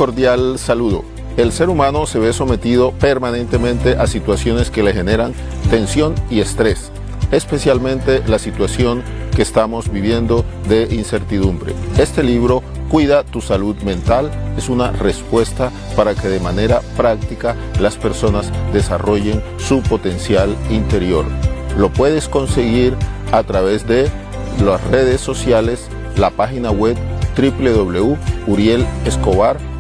cordial saludo. El ser humano se ve sometido permanentemente a situaciones que le generan tensión y estrés, especialmente la situación que estamos viviendo de incertidumbre. Este libro, Cuida tu salud mental, es una respuesta para que de manera práctica las personas desarrollen su potencial interior. Lo puedes conseguir a través de las redes sociales, la página web www.urielescobar.com.co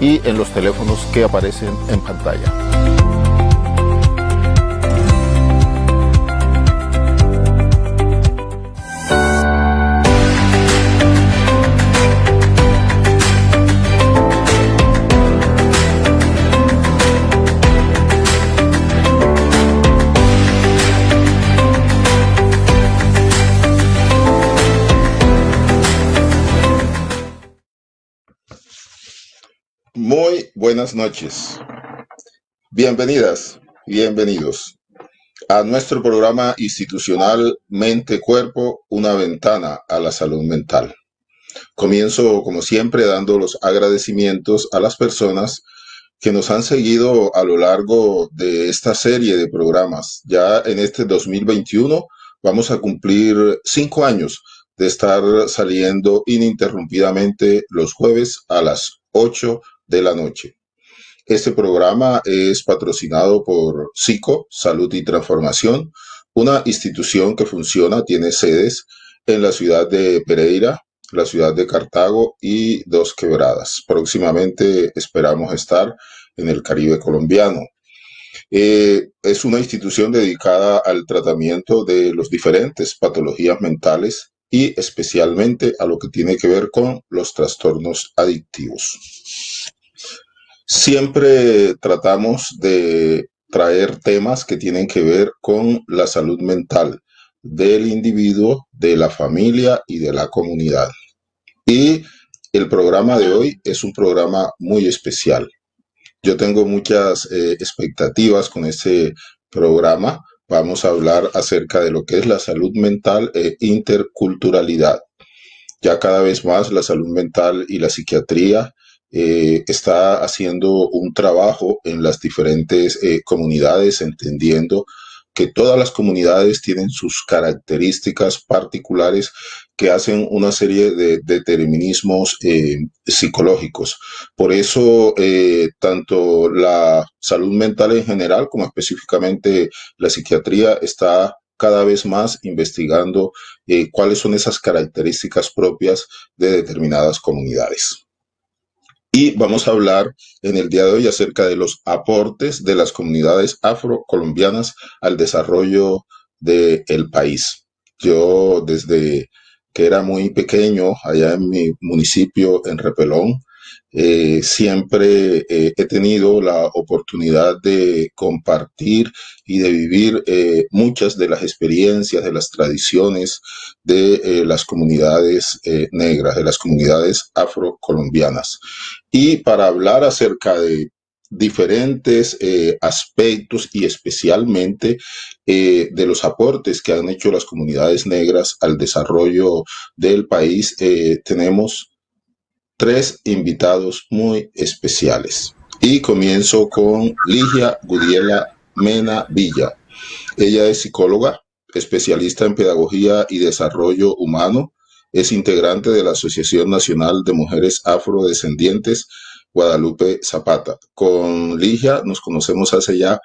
y en los teléfonos que aparecen en pantalla. Muy buenas noches. Bienvenidas, bienvenidos a nuestro programa institucional Mente-Cuerpo, una ventana a la salud mental. Comienzo, como siempre, dando los agradecimientos a las personas que nos han seguido a lo largo de esta serie de programas. Ya en este 2021 vamos a cumplir 5 años de estar saliendo ininterrumpidamente los jueves a las 8 de la noche. Este programa es patrocinado por SICO, Salud y Transformación, una institución que funciona, tiene sedes en la ciudad de Pereira, la ciudad de Cartago y Dos Quebradas. Próximamente esperamos estar en el Caribe colombiano. Es una institución dedicada al tratamiento de las diferentes patologías mentales y especialmente a lo que tiene que ver con los trastornos adictivos. Siempre tratamos de traer temas que tienen que ver con la salud mental del individuo, de la familia y de la comunidad. Y el programa de hoy es un programa muy especial. Yo tengo muchas expectativas con este programa. Vamos a hablar acerca de lo que es la salud mental e interculturalidad. Ya cada vez más la salud mental y la psiquiatría está haciendo un trabajo en las diferentes comunidades, entendiendo que todas las comunidades tienen sus características particulares que hacen una serie de determinismos psicológicos. Por eso, tanto la salud mental en general como específicamente la psiquiatría está cada vez más investigando cuáles son esas características propias de determinadas comunidades. Y vamos a hablar en el día de hoy acerca de los aportes de las comunidades afrocolombianas al desarrollo del país. Yo desde que era muy pequeño, allá en mi municipio, en Repelón, siempre he tenido la oportunidad de compartir y de vivir muchas de las experiencias, de las tradiciones de las comunidades negras, de las comunidades afrocolombianas. Y para hablar acerca de diferentes aspectos y especialmente de los aportes que han hecho las comunidades negras al desarrollo del país, tenemos 3 invitados muy especiales. Y comienzo con Ligia Gudiela Mena Villa. Ella es psicóloga, especialista en pedagogía y desarrollo humano. Es integrante de la Asociación Nacional de Mujeres Afrodescendientes Guadalupe Zapata. Con Ligia nos conocemos hace ya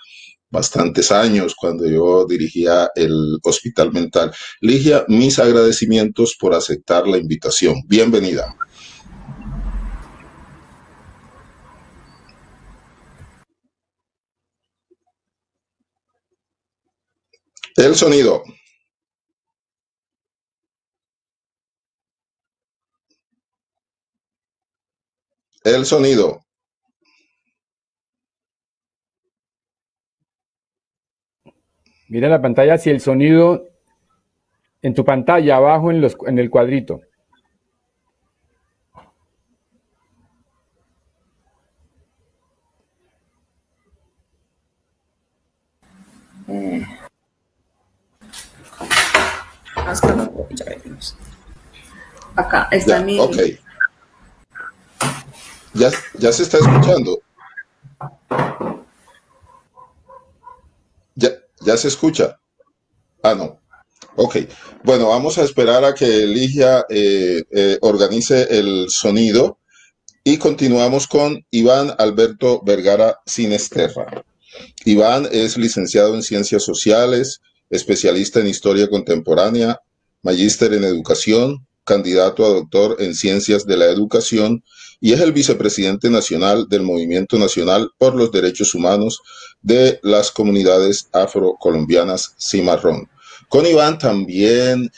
bastantes años, cuando yo dirigía el hospital mental. Ligia, mis agradecimientos por aceptar la invitación. Bienvenida. El sonido. El sonido. Mira la pantalla, si el sonido en tu pantalla, abajo en el cuadrito. Acá está mi... Ok. Ya se está escuchando. Ya se escucha. Ah, no. Ok. Bueno, vamos a esperar a que Ligia organice el sonido y continuamos con Iván Alberto Vergara Sinesterra. Iván es licenciado en Ciencias Sociales, especialista en Historia Contemporánea, magíster en Educación, candidato a doctor en Ciencias de la Educación y es el vicepresidente nacional del Movimiento Nacional por los Derechos Humanos de las Comunidades Afrocolombianas Cimarrón. Con Iván también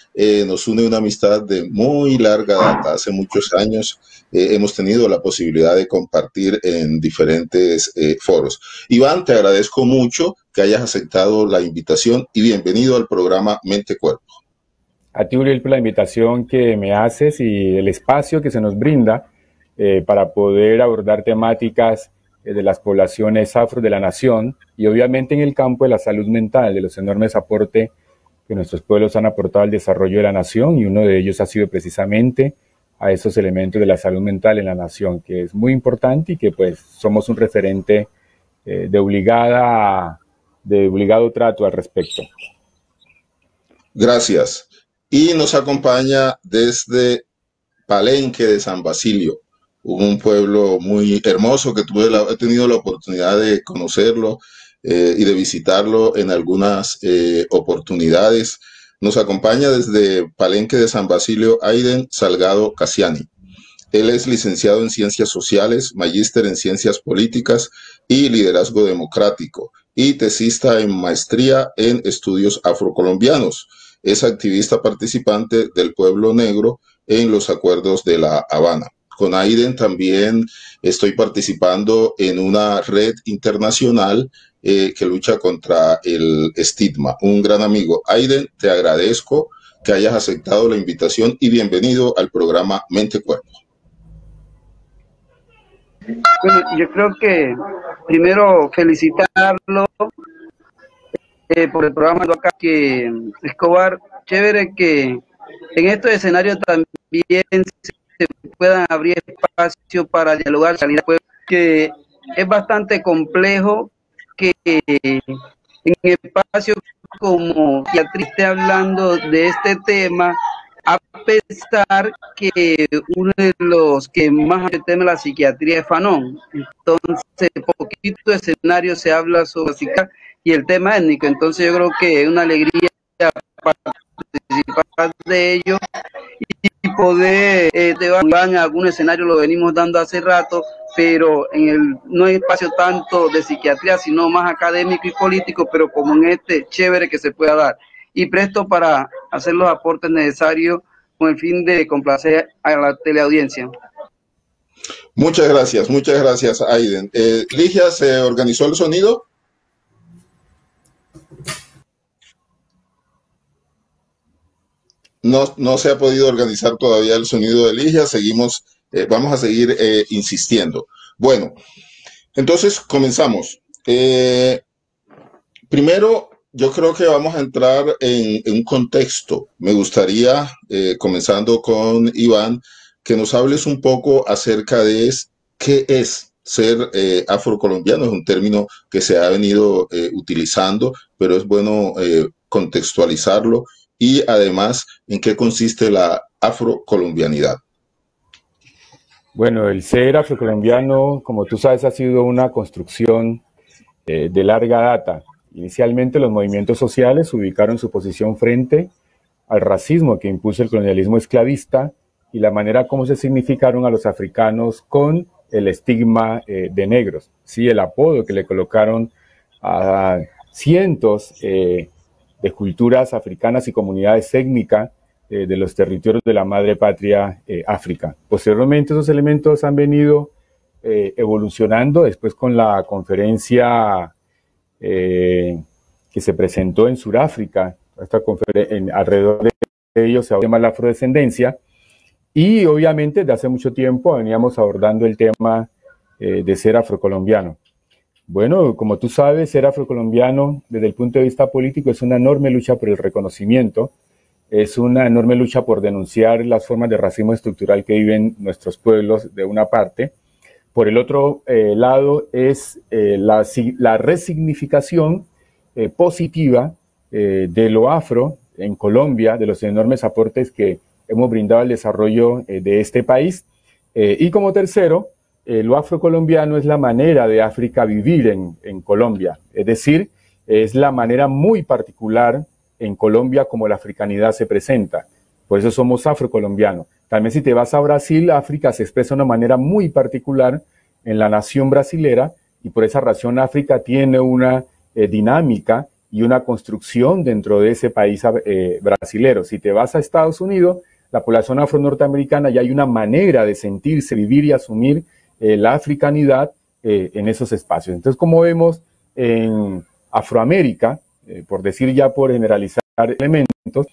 nos une una amistad de muy larga data. Hace muchos años hemos tenido la posibilidad de compartir en diferentes foros. Iván, te agradezco mucho que hayas aceptado la invitación y bienvenido al programa Mente Cuerpo. A ti, Uriel, por la invitación que me haces y el espacio que se nos brinda para poder abordar temáticas de las poblaciones afro de la nación y obviamente en el campo de la salud mental, de los enormes aportes que nuestros pueblos han aportado al desarrollo de la nación, y uno de ellos ha sido precisamente a esos elementos de la salud mental en la nación, que es muy importante y que pues somos un referente de obligado trato al respecto. Gracias. Y nos acompaña desde Palenque de San Basilio, un pueblo muy hermoso que he tenido la oportunidad de conocerlo y de visitarlo en algunas oportunidades. Nos acompaña desde Palenque de San Basilio Aiden Salgado Casiani. Él es licenciado en Ciencias Sociales, magíster en Ciencias Políticas y Liderazgo Democrático y tesista en Maestría en Estudios Afrocolombianos. Es activista participante del pueblo negro en los acuerdos de La Habana. Con Aiden también estoy participando en una red internacional que lucha contra el estigma. Un gran amigo. Aiden, te agradezco que hayas aceptado la invitación y bienvenido al programa Mente Cuerpo. Bueno, yo creo que primero felicitarlo por el programa de acá, que Escobar, chévere que en estos escenarios también se puedan abrir espacio para dialogar, salir a que es bastante complejo que en espacios como psiquiatría esté hablando de este tema, a pesar que uno de los que más teme la psiquiatría es Fanon. Entonces, poquito escenario se habla sobre psiquiatría y el tema étnico. Entonces, yo creo que es una alegría participar de ello y poder en algún escenario, lo venimos dando hace rato, pero no hay espacio tanto de psiquiatría, sino más académico y político, pero como en este, chévere que se pueda dar. Y presto para hacer los aportes necesarios con el fin de complacer a la teleaudiencia. Muchas gracias, Aiden. Ligia, ¿se organizó el sonido? No se ha podido organizar todavía el sonido de Ligia, vamos a seguir insistiendo. Bueno, entonces comenzamos. Primero, yo creo que vamos a entrar en un contexto. Me gustaría, comenzando con Iván, que nos hables un poco acerca de qué es ser afrocolombiano. Es un término que se ha venido utilizando, pero es bueno contextualizarlo y además en qué consiste la afrocolombianidad. Bueno, el ser afrocolombiano, como tú sabes, ha sido una construcción de larga data. Inicialmente los movimientos sociales ubicaron su posición frente al racismo que impuso el colonialismo esclavista y la manera como se significaron a los africanos con el estigma de negros, sí, el apodo que le colocaron a cientos de culturas africanas y comunidades étnicas de los territorios de la madre patria África. Posteriormente esos elementos han venido evolucionando después con la conferencia que se presentó en Sudáfrica, alrededor de ellos se llama la afrodescendencia, y obviamente desde hace mucho tiempo veníamos abordando el tema de ser afrocolombiano. Bueno, como tú sabes, ser afrocolombiano desde el punto de vista político es una enorme lucha por el reconocimiento, es una enorme lucha por denunciar las formas de racismo estructural que viven nuestros pueblos de una parte, Por el otro lado es la resignificación positiva de lo afro en Colombia, de los enormes aportes que hemos brindado al desarrollo de este país. Y como tercero, lo afrocolombiano es la manera de África vivir en Colombia, es decir, es la manera muy particular en Colombia como la africanidad se presenta. Por eso somos afrocolombianos. También si te vas a Brasil, África se expresa de una manera muy particular en la nación brasilera y por esa razón África tiene una dinámica y una construcción dentro de ese país brasilero. Si te vas a Estados Unidos, la población afro-norteamericana ya hay una manera de sentirse, vivir y asumir la africanidad en esos espacios. Entonces, como vemos en Afroamérica, por decir ya por generalizar elementos,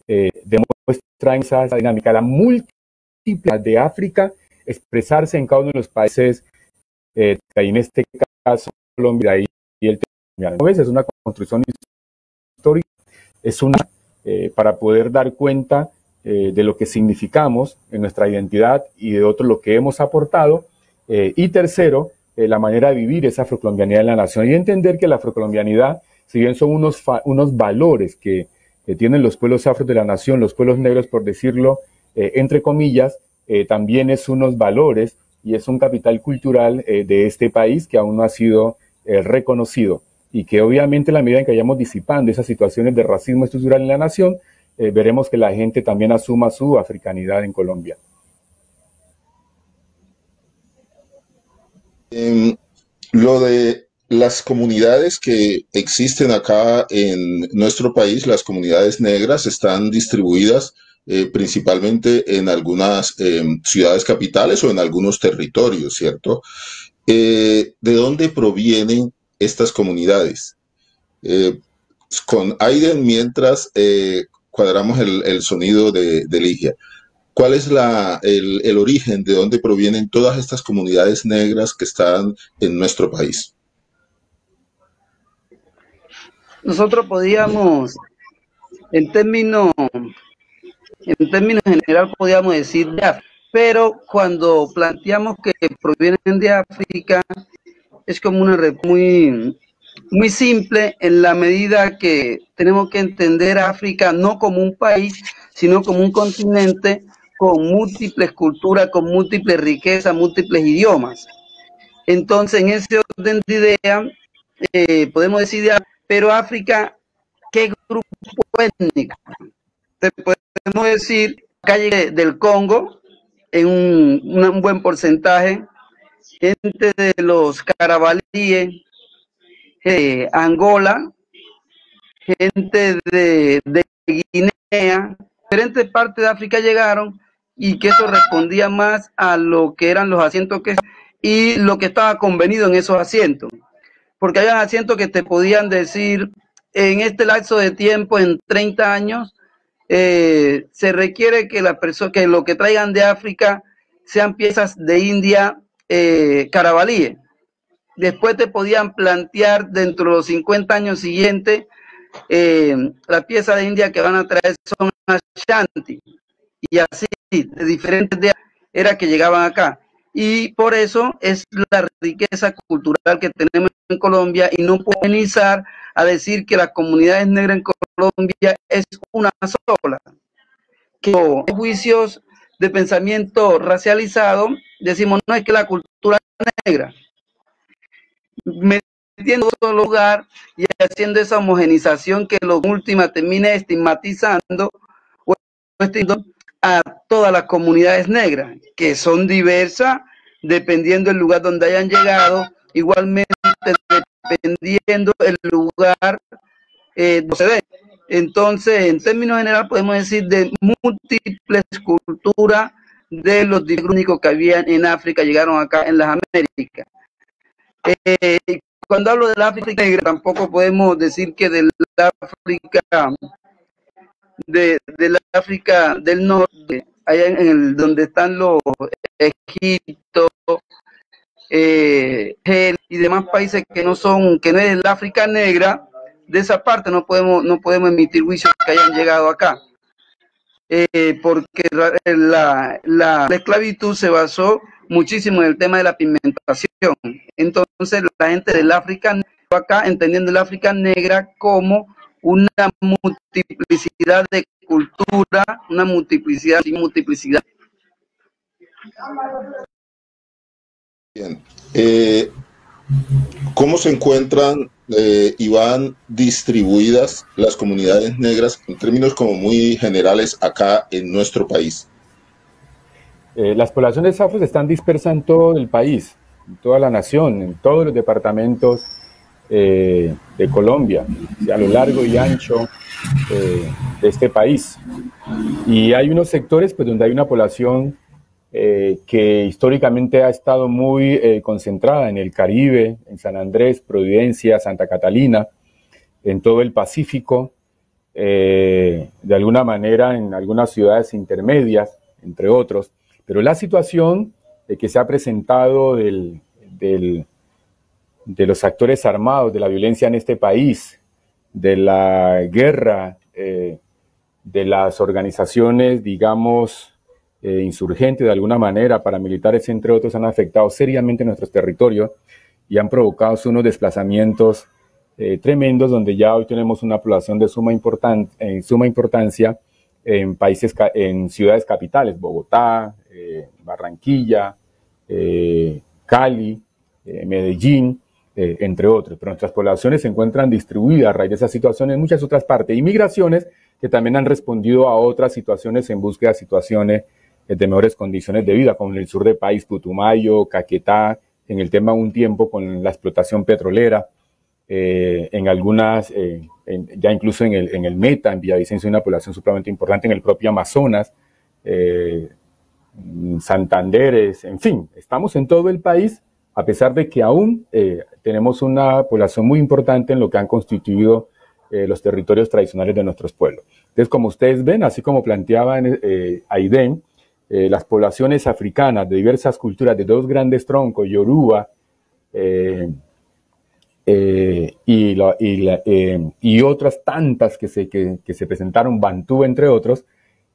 demuestra esa dinámica, la múltiple de África expresarse en cada uno de los países, en este caso Colombia y el colombiano. Es una construcción histórica, es una para poder dar cuenta de lo que significamos en nuestra identidad y de otro lo que hemos aportado. Y tercero, la manera de vivir esa afrocolombianidad en la nación y entender que la afrocolombianidad, si bien son unos valores que tienen los pueblos afros de la nación, los pueblos negros, por decirlo entre comillas, también es unos valores y es un capital cultural de este país que aún no ha sido reconocido y que obviamente en la medida en que vayamos disipando esas situaciones de racismo estructural en la nación, veremos que la gente también asuma su africanidad en Colombia. Lo de las comunidades que existen acá en nuestro país, las comunidades negras, están distribuidas principalmente en algunas ciudades capitales o en algunos territorios, ¿cierto? ¿De dónde provienen estas comunidades? Con Aiden, mientras cuadramos el sonido de Ligia. ¿Cuál es el origen de dónde provienen todas estas comunidades negras que están en nuestro país? Nosotros podíamos, en términos general, podíamos decir de África, pero cuando planteamos que provienen de África, es como una muy simple en la medida que tenemos que entender a África no como un país, sino como un continente con múltiples culturas, con múltiples riquezas, múltiples idiomas. Entonces, en ese orden de idea, podemos decir, pero África, ¿qué grupo étnico? Podemos decir, calle del Congo, en un buen porcentaje, gente de los carabalíes, Angola, gente de Guinea, diferentes partes de África llegaron y que eso respondía más a lo que eran los asientos y lo que estaba convenido en esos asientos. Porque había asientos que te podían decir, en este lapso de tiempo, en 30 años, se requiere que que lo que traigan de África sean piezas de India carabalíes. Después te podían plantear dentro de los 50 años siguientes, la pieza de India que van a traer son Ashanti. Y así, de diferentes días, era que llegaban acá. Y por eso es la riqueza cultural que tenemos en Colombia y no puedo iniciar a decir que las comunidades negras en Colombia es una sola. Que juicios de pensamiento racializado, decimos, no es que la cultura negra, metiendo en otro lugar y haciendo esa homogenización que lo última termine estigmatizando o a todas las comunidades negras, que son diversas dependiendo del lugar donde hayan llegado, igualmente dependiendo el lugar donde se ve. Entonces, en términos generales, podemos decir de múltiples culturas de los únicos que habían en África, llegaron acá en las Américas. Cuando hablo de la África negra, tampoco podemos decir que de la África del norte, allá donde están los Egipto, y demás países que no es el África negra, de esa parte no podemos emitir juicios que hayan llegado acá, porque la esclavitud se basó muchísimo en el tema de la pigmentación. Entonces la gente del África, acá entendiendo el África negra como una multiplicidad de cultura, una multiplicidad y multiplicidad. Bien. ¿Cómo se encuentran y van distribuidas las comunidades negras en términos como muy generales acá en nuestro país? Las poblaciones afro están dispersas en todo el país, en toda la nación, en todos los departamentos de Colombia, a lo largo y ancho de este país. Y hay unos sectores pues, donde hay una población que históricamente ha estado muy concentrada en el Caribe, en San Andrés, Providencia, Santa Catalina, en todo el Pacífico, de alguna manera en algunas ciudades intermedias, entre otros. Pero la situación que se ha presentado de los actores armados, de la violencia en este país, de la guerra, de las organizaciones, digamos, insurgentes de alguna manera, paramilitares entre otros, han afectado seriamente nuestros territorios y han provocado unos desplazamientos tremendos, donde ya hoy tenemos una población de suma importancia en países, en ciudades capitales, Bogotá, Barranquilla, Cali, Medellín, entre otros. Pero nuestras poblaciones se encuentran distribuidas a raíz de esas situaciones en muchas otras partes. Y migraciones que también han respondido a otras situaciones en búsqueda de situaciones de mejores condiciones de vida, como en el sur del país, Putumayo, Caquetá, en el tema un tiempo con la explotación petrolera, en algunas, ya incluso en el Meta, en Villavicencio, hay una población supremamente importante, en el propio Amazonas, Santanderes, en fin, estamos en todo el país, a pesar de que aún tenemos una población muy importante en lo que han constituido los territorios tradicionales de nuestros pueblos. Entonces, como ustedes ven, así como planteaba Aiden, las poblaciones africanas de diversas culturas, de dos grandes troncos, Yoruba y otras tantas que se presentaron, Bantú, entre otros,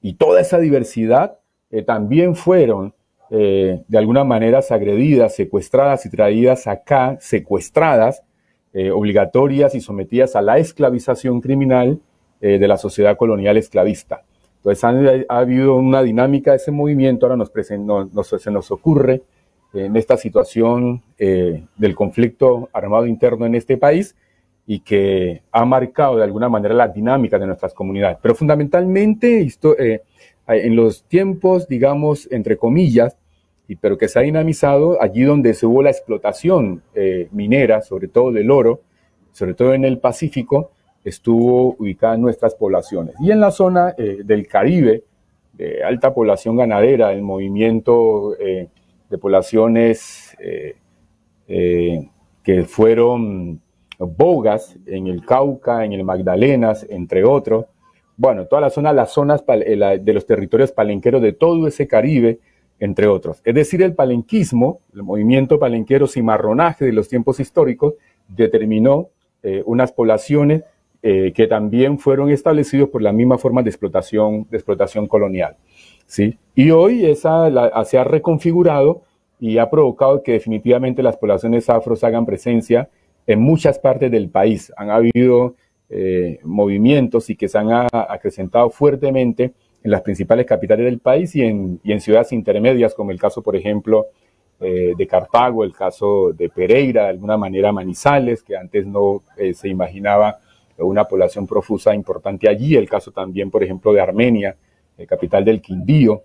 y toda esa diversidad también fueron de alguna manera agredidas, secuestradas y traídas acá, secuestradas, obligatorias y sometidas a la esclavización criminal de la sociedad colonial esclavista. Entonces ha habido una dinámica de ese movimiento. Ahora se nos ocurre en esta situación del conflicto armado interno en este país y que ha marcado de alguna manera la dinámica de nuestras comunidades. Pero fundamentalmente en los tiempos, digamos, entre comillas, pero que se ha dinamizado allí donde se hubo la explotación minera, sobre todo del oro, sobre todo en el Pacífico, estuvo ubicada en nuestras poblaciones. Y en la zona del Caribe, de alta población ganadera, el movimiento de poblaciones que fueron bogas en el Cauca, en el Magdalenas, entre otros. Bueno, toda la zona, las zonas de los territorios palenqueros de todo ese Caribe, entre otros. Es decir, el palenquismo, el movimiento palenquero cimarronaje de los tiempos históricos, determinó unas poblaciones que también fueron establecidos por la misma forma de explotación colonial, ¿sí? Y hoy se ha reconfigurado y ha provocado que definitivamente las poblaciones afros hagan presencia en muchas partes del país. Han habido movimientos y que se han acrecentado fuertemente en las principales capitales del país y en ciudades intermedias, como el caso, por ejemplo, de Cartago, el caso de Pereira, de alguna manera Manizales, que antes no se imaginaba una población profusa importante allí, el caso también, por ejemplo, de Armenia, capital del Quindío,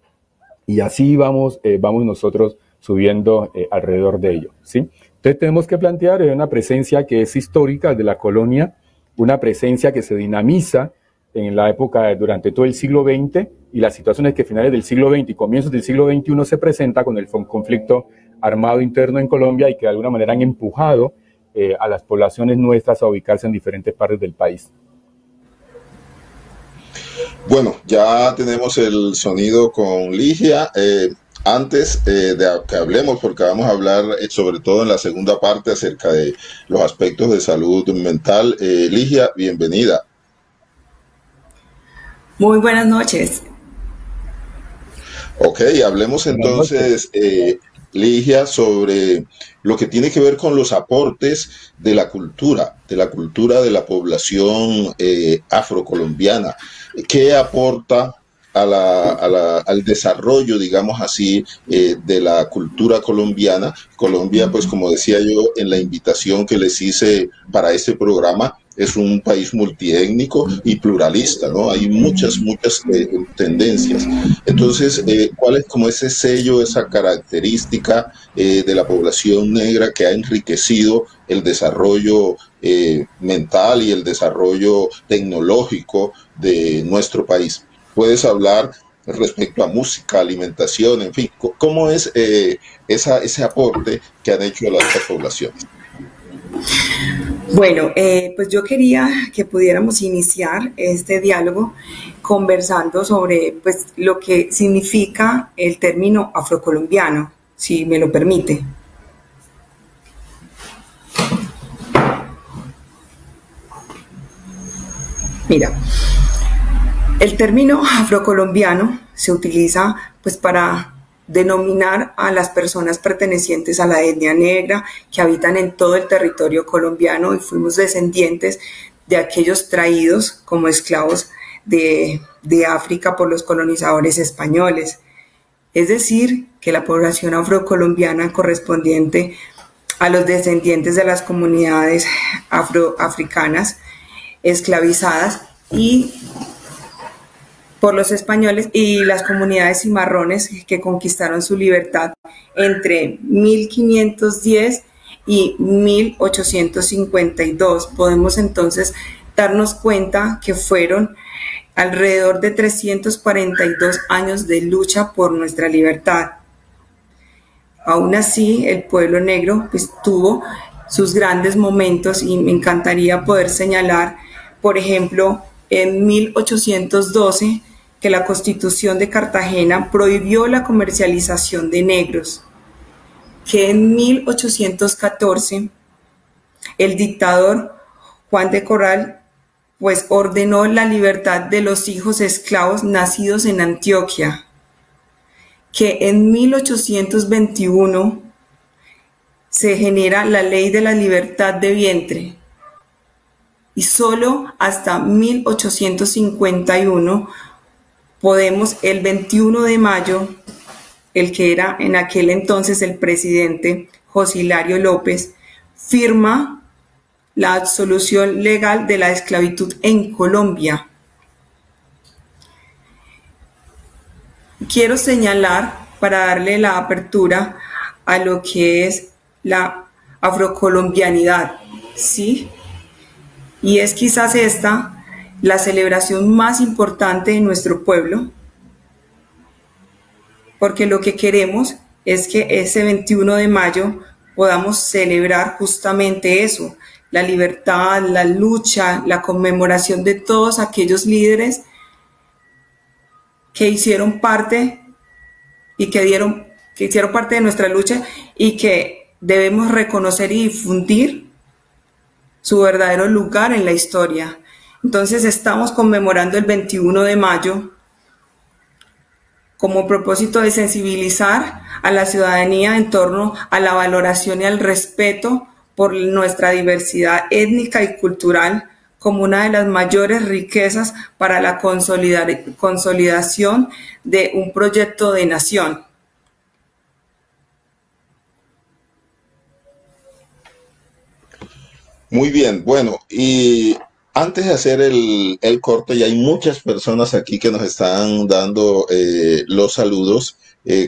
y así vamos nosotros subiendo alrededor de ello, ¿sí? Entonces tenemos que plantear una presencia que es histórica de la colonia, una presencia que se dinamiza en la época durante todo el siglo XX, y las situaciones que a finales del siglo XX y comienzos del siglo XXI se presenta con el conflicto armado interno en Colombia, y que de alguna manera han empujado a las poblaciones nuestras a ubicarse en diferentes partes del país. Bueno, ya tenemos el sonido con Ligia. Antes de que hablemos, porque vamos a hablar sobre todo en la segunda parte acerca de los aspectos de salud mental. Ligia, bienvenida. Muy buenas noches. Ok, hablemos entonces. Ligia, sobre lo que tiene que ver con los aportes de la cultura, de la población afrocolombiana. ¿Qué aporta al desarrollo, digamos así, de la cultura colombiana? Colombia, pues como decía yo en la invitación que les hice para este programa, es un país multiétnico y pluralista, ¿no? Hay muchas tendencias. Entonces, ¿cuál es como ese sello, esa característica de la población negra que ha enriquecido el desarrollo mental y el desarrollo tecnológico de nuestro país? Puedes hablar respecto a música, alimentación, en fin, ¿cómo es ese aporte que han hecho a las poblaciones? Bueno, pues yo quería que pudiéramos iniciar este diálogo conversando sobre pues, lo que significa el término afrocolombiano, si me lo permite. Mira, el término afrocolombiano se utiliza pues para denominar a las personas pertenecientes a la etnia negra que habitan en todo el territorio colombiano y fuimos descendientes de aquellos traídos como esclavos de África por los colonizadores españoles. Es decir, que la población afrocolombiana correspondiente a los descendientes de las comunidades afroafricanas esclavizadas y por los españoles y las comunidades cimarrones que conquistaron su libertad entre 1510 y 1852. Podemos entonces darnos cuenta que fueron alrededor de 342 años de lucha por nuestra libertad. Aún así, el pueblo negro pues, tuvo sus grandes momentos y me encantaría poder señalar, por ejemplo, en 1812, que la Constitución de Cartagena prohibió la comercialización de negros, que en 1814 el dictador Juan de Corral pues ordenó la libertad de los hijos esclavos nacidos en Antioquia, que en 1821 se genera la ley de la libertad de vientre y solo hasta 1851 podemos el 21 de mayo, el que era en aquel entonces el presidente José Hilario López, firma la absolución legal de la esclavitud en Colombia. Quiero señalar, para darle la apertura a lo que es la afrocolombianidad, ¿sí? Y es quizás esta la celebración más importante de nuestro pueblo, porque lo que queremos es que ese 21 de mayo podamos celebrar justamente eso, la libertad, la lucha, la conmemoración de todos aquellos líderes que hicieron parte y que hicieron parte de nuestra lucha y que debemos reconocer y difundir su verdadero lugar en la historia. Entonces estamos conmemorando el 21 de mayo como propósito de sensibilizar a la ciudadanía en torno a la valoración y al respeto por nuestra diversidad étnica y cultural como una de las mayores riquezas para la consolidación de un proyecto de nación. Muy bien, bueno, y antes de hacer el corte, ya hay muchas personas aquí que nos están dando los saludos.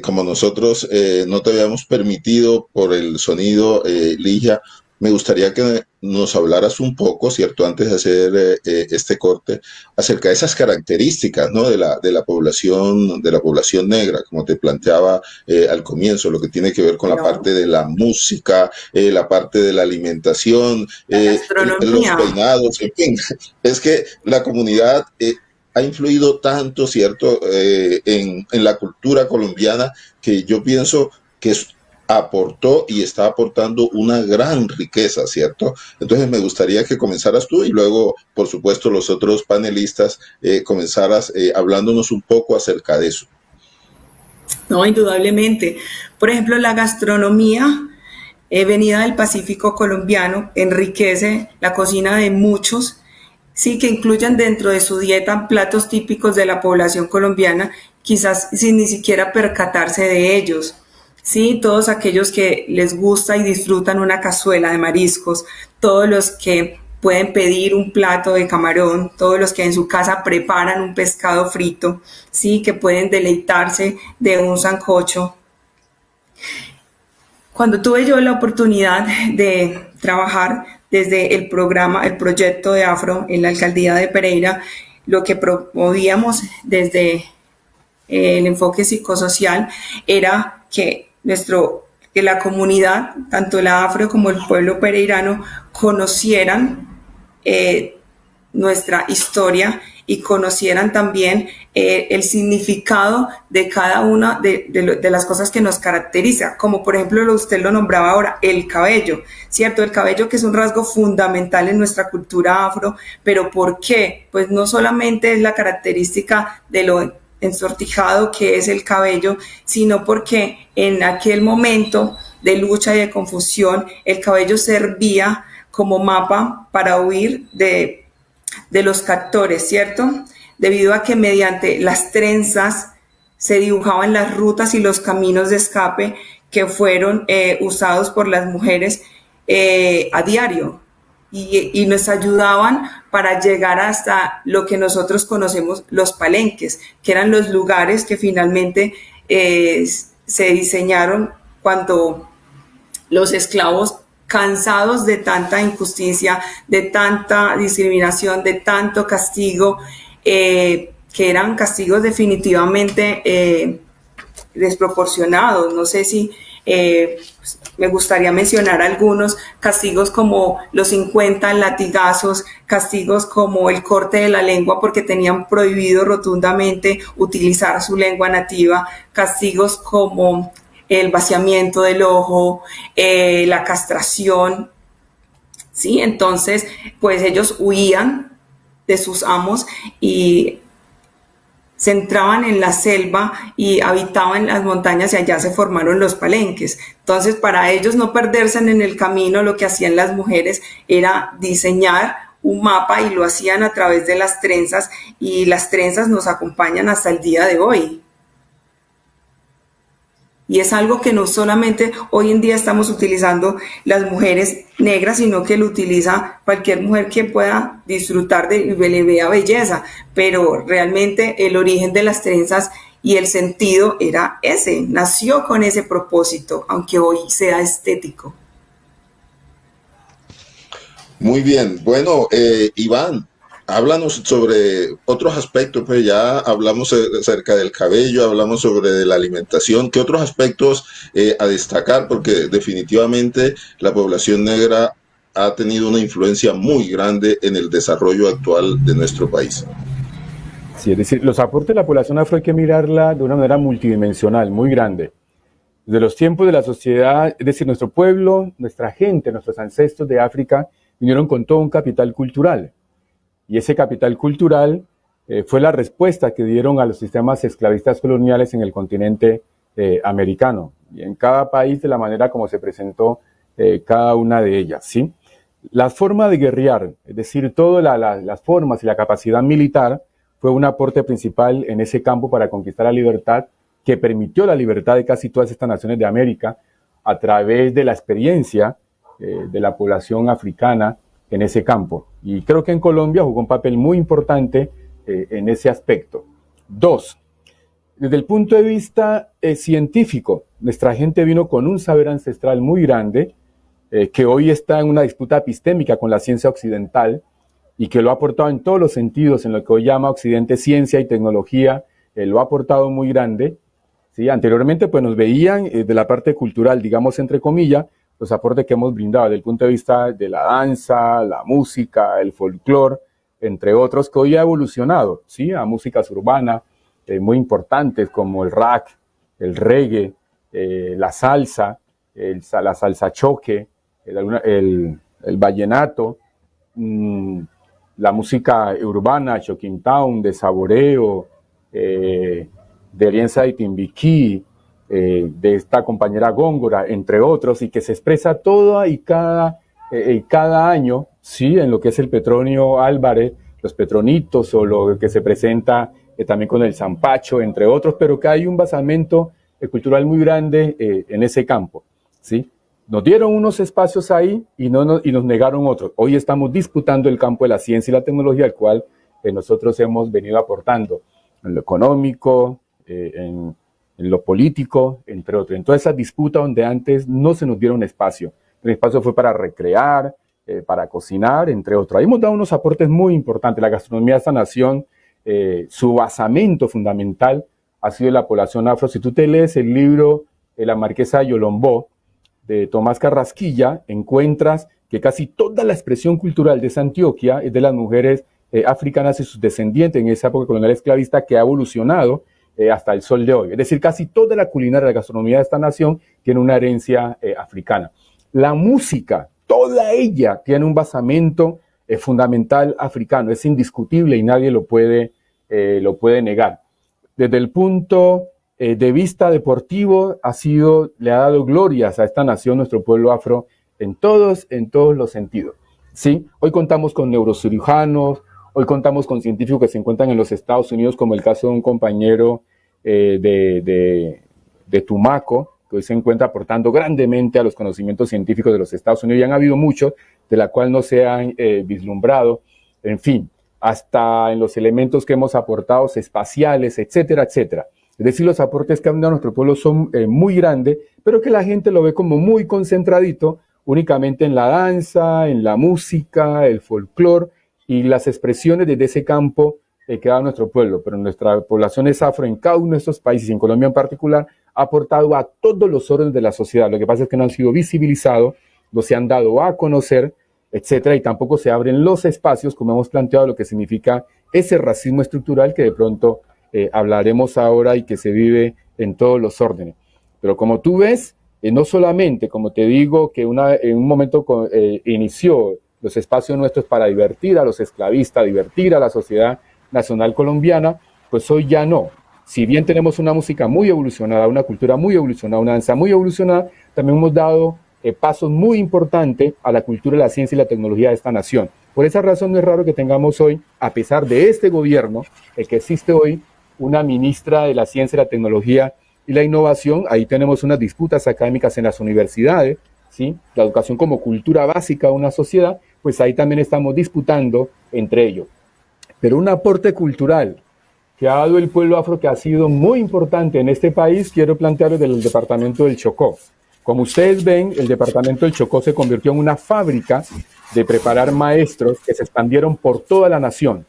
Como nosotros no te habíamos permitido por el sonido, Ligia, me gustaría que nos hablaras un poco, ¿cierto? Antes de hacer este corte, acerca de esas características, ¿no? de la población negra, como te planteaba al comienzo, lo que tiene que ver con la parte de la música, la parte de la alimentación, los peinados, en fin. Es que la comunidad ha influido tanto, ¿cierto? En la cultura colombiana, que yo pienso que aportó y está aportando una gran riqueza, ¿cierto? Entonces me gustaría que comenzaras tú y luego, por supuesto, los otros panelistas comenzaras hablándonos un poco acerca de eso. No, indudablemente. Por ejemplo, la gastronomía venida del Pacífico colombiano enriquece la cocina de muchos, sí, que incluyan dentro de su dieta platos típicos de la población colombiana, quizás sin ni siquiera percatarse de ellos. Sí, todos aquellos que les gusta y disfrutan una cazuela de mariscos, todos los que pueden pedir un plato de camarón, todos los que en su casa preparan un pescado frito, sí, que pueden deleitarse de un sancocho. Cuando tuve yo la oportunidad de trabajar desde el programa, el proyecto de Afro en la alcaldía de Pereira, lo que promovíamos desde el enfoque psicosocial era que la comunidad, tanto la Afro como el pueblo pereirano, conocieran nuestra historia y conocieran también el significado de cada una de las cosas que nos caracteriza, como por ejemplo usted lo nombraba ahora, el cabello, ¿cierto? El cabello, que es un rasgo fundamental en nuestra cultura afro, pero ¿por qué? Pues no solamente es la característica de lo ensortijado que es el cabello, sino porque en aquel momento de lucha y de confusión, el cabello servía como mapa para huir de los captores, ¿cierto? Debido a que mediante las trenzas se dibujaban las rutas y los caminos de escape que fueron usados por las mujeres a diario y nos ayudaban para llegar hasta lo que nosotros conocemos los palenques, que eran los lugares que finalmente se diseñaron cuando los esclavos, cansados de tanta injusticia, de tanta discriminación, de tanto castigo, que eran castigos definitivamente desproporcionados. No sé si me gustaría mencionar algunos castigos como los 50 latigazos, castigos como el corte de la lengua porque tenían prohibido rotundamente utilizar su lengua nativa, castigos como el vaciamiento del ojo, la castración, ¿sí? Entonces, pues ellos huían de sus amos y se entraban en la selva y habitaban las montañas y allá se formaron los palenques. Entonces, para ellos no perderse en el camino, lo que hacían las mujeres era diseñar un mapa y lo hacían a través de las trenzas, y las trenzas nos acompañan hasta el día de hoy. Y es algo que no solamente hoy en día estamos utilizando las mujeres negras, sino que lo utiliza cualquier mujer que pueda disfrutar y le vea belleza. Pero realmente el origen de las trenzas y el sentido era ese, nació con ese propósito, aunque hoy sea estético. Muy bien. Bueno, Iván, háblanos sobre otros aspectos. Pues ya hablamos acerca del cabello, hablamos sobre la alimentación. ¿Qué otros aspectos a destacar? Porque definitivamente la población negra ha tenido una influencia muy grande en el desarrollo actual de nuestro país. Sí, es decir, los aportes de la población afro hay que mirarla de una manera multidimensional, muy grande. Desde los tiempos de la sociedad, es decir, nuestro pueblo, nuestra gente, nuestros ancestros de África vinieron con todo un capital cultural. Y ese capital cultural fue la respuesta que dieron a los sistemas esclavistas coloniales en el continente americano. Y en cada país de la manera como se presentó cada una de ellas, ¿sí? La forma de guerrear, es decir, todas las formas y la capacidad militar fue un aporte principal en ese campo para conquistar la libertad, que permitió la libertad de casi todas estas naciones de América a través de la experiencia de la población africana en ese campo. Y creo que en Colombia jugó un papel muy importante en ese aspecto. Dos, desde el punto de vista científico, nuestra gente vino con un saber ancestral muy grande, que hoy está en una disputa epistémica con la ciencia occidental y que lo ha aportado en todos los sentidos, en lo que hoy llama Occidente ciencia y tecnología, lo ha aportado muy grande. ¿Sí? Anteriormente pues nos veían de la parte cultural, digamos entre comillas, los aportes que hemos brindado desde el punto de vista de la danza, la música, el folclore, entre otros, que hoy ha evolucionado, ¿sí? A músicas urbanas muy importantes como el rap, el reggae, la salsa, la salsa choque, el vallenato, la música urbana, Choquintown, de Saboreo, de Alianza de Timbiquí, de esta compañera Góngora, entre otros, y que se expresa toda y cada año, ¿sí? En lo que es el Petronio Álvarez, los Petronitos, o lo que se presenta también con el Zampacho, entre otros, pero que hay un basamento cultural muy grande en ese campo, ¿sí? Nos dieron unos espacios ahí y nos negaron otros. Hoy estamos disputando el campo de la ciencia y la tecnología, al cual nosotros hemos venido aportando en lo económico, en lo político, entre otros. En toda esa disputa donde antes no se nos dieron espacio. El espacio fue para recrear, para cocinar, entre otros. Ahí hemos dado unos aportes muy importantes. La gastronomía de esta nación, su basamento fundamental ha sido la población afro. Si tú te lees el libro La Marquesa de Yolombó, de Tomás Carrasquilla, encuentras que casi toda la expresión cultural de esa Antioquia es de las mujeres africanas y sus descendientes en esa época colonial esclavista, que ha evolucionado hasta el sol de hoy. Es decir, casi toda la culinaria, la gastronomía de esta nación tiene una herencia africana. La música, toda ella tiene un basamento fundamental africano, es indiscutible y nadie lo puede negar. Desde el punto de vista deportivo, le ha dado glorias a esta nación, nuestro pueblo afro, en todos los sentidos, ¿sí? Hoy contamos con neurocirujanos, hoy contamos con científicos que se encuentran en los Estados Unidos, como el caso de un compañero de Tumaco, que hoy se encuentra aportando grandemente a los conocimientos científicos de los Estados Unidos, y han habido muchos, de la cual no se han vislumbrado, en fin, hasta en los elementos que hemos aportado, espaciales, etcétera, etcétera. Es decir, los aportes que han dado a nuestro pueblo son muy grandes, pero que la gente lo ve como muy concentradito únicamente en la danza, en la música, el folclore y las expresiones desde ese campo que da nuestro pueblo. Pero nuestra población es afro en cada uno de estos países, y en Colombia en particular, ha aportado a todos los órdenes de la sociedad. Lo que pasa es que no han sido visibilizados, no se han dado a conocer, etcétera, y tampoco se abren los espacios, como hemos planteado, lo que significa ese racismo estructural que de pronto hablaremos ahora y que se vive en todos los órdenes. Pero como tú ves, no solamente, como te digo, que en un momento inició los espacios nuestros para divertir a los esclavistas, divertir a la sociedad nacional colombiana, pues hoy ya no. Si bien tenemos una música muy evolucionada, una cultura muy evolucionada, una danza muy evolucionada, también hemos dado pasos muy importantes a la cultura, la ciencia y la tecnología de esta nación. Por esa razón no es raro que tengamos hoy, a pesar de este gobierno, el que existe hoy, una ministra de la Ciencia, la Tecnología y la Innovación. Ahí tenemos unas disputas académicas en las universidades, ¿sí? La educación como cultura básica de una sociedad, pues ahí también estamos disputando entre ellos. Pero un aporte cultural que ha dado el pueblo afro, que ha sido muy importante en este país, quiero plantearlo desde el departamento del Chocó. Como ustedes ven, el departamento del Chocó se convirtió en una fábrica de preparar maestros que se expandieron por toda la nación.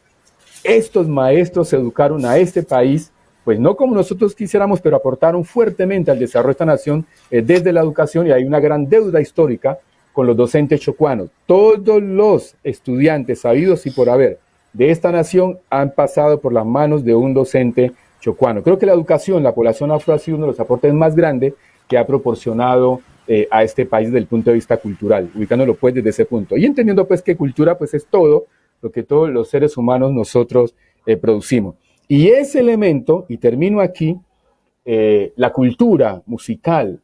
Estos maestros se educaron a este país, pues no como nosotros quisiéramos, pero aportaron fuertemente al desarrollo de esta nación desde la educación, y hay una gran deuda histórica con los docentes chocuanos. Todos los estudiantes sabidos y por haber de esta nación han pasado por las manos de un docente chocuano. Creo que la educación, la población afro ha sido uno de los aportes más grandes que ha proporcionado a este país desde el punto de vista cultural, ubicándolo pues desde ese punto. Y entendiendo pues que cultura pues es todo lo que todos los seres humanos nosotros producimos. Y ese elemento, y termino aquí, la cultura musical,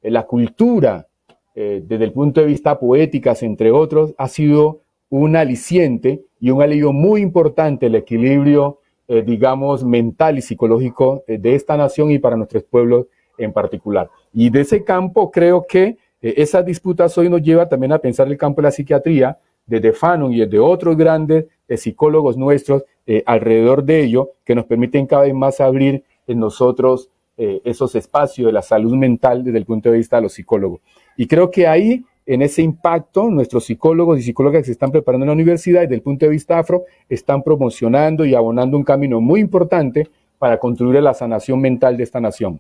la cultura desde el punto de vista poéticas, entre otros, ha sido un aliciente y un alivio muy importante el equilibrio, digamos, mental y psicológico de esta nación y para nuestros pueblos en particular. Y de ese campo creo que esas disputas hoy nos lleva también a pensar el campo de la psiquiatría, desde Fanon y desde otros grandes psicólogos nuestros alrededor de ello, que nos permiten cada vez más abrir en nosotros esos espacios de la salud mental desde el punto de vista de los psicólogos. Y creo que ahí, en ese impacto, nuestros psicólogos y psicólogas que se están preparando en la universidad desde el punto de vista afro, están promocionando y abonando un camino muy importante para construir la sanación mental de esta nación.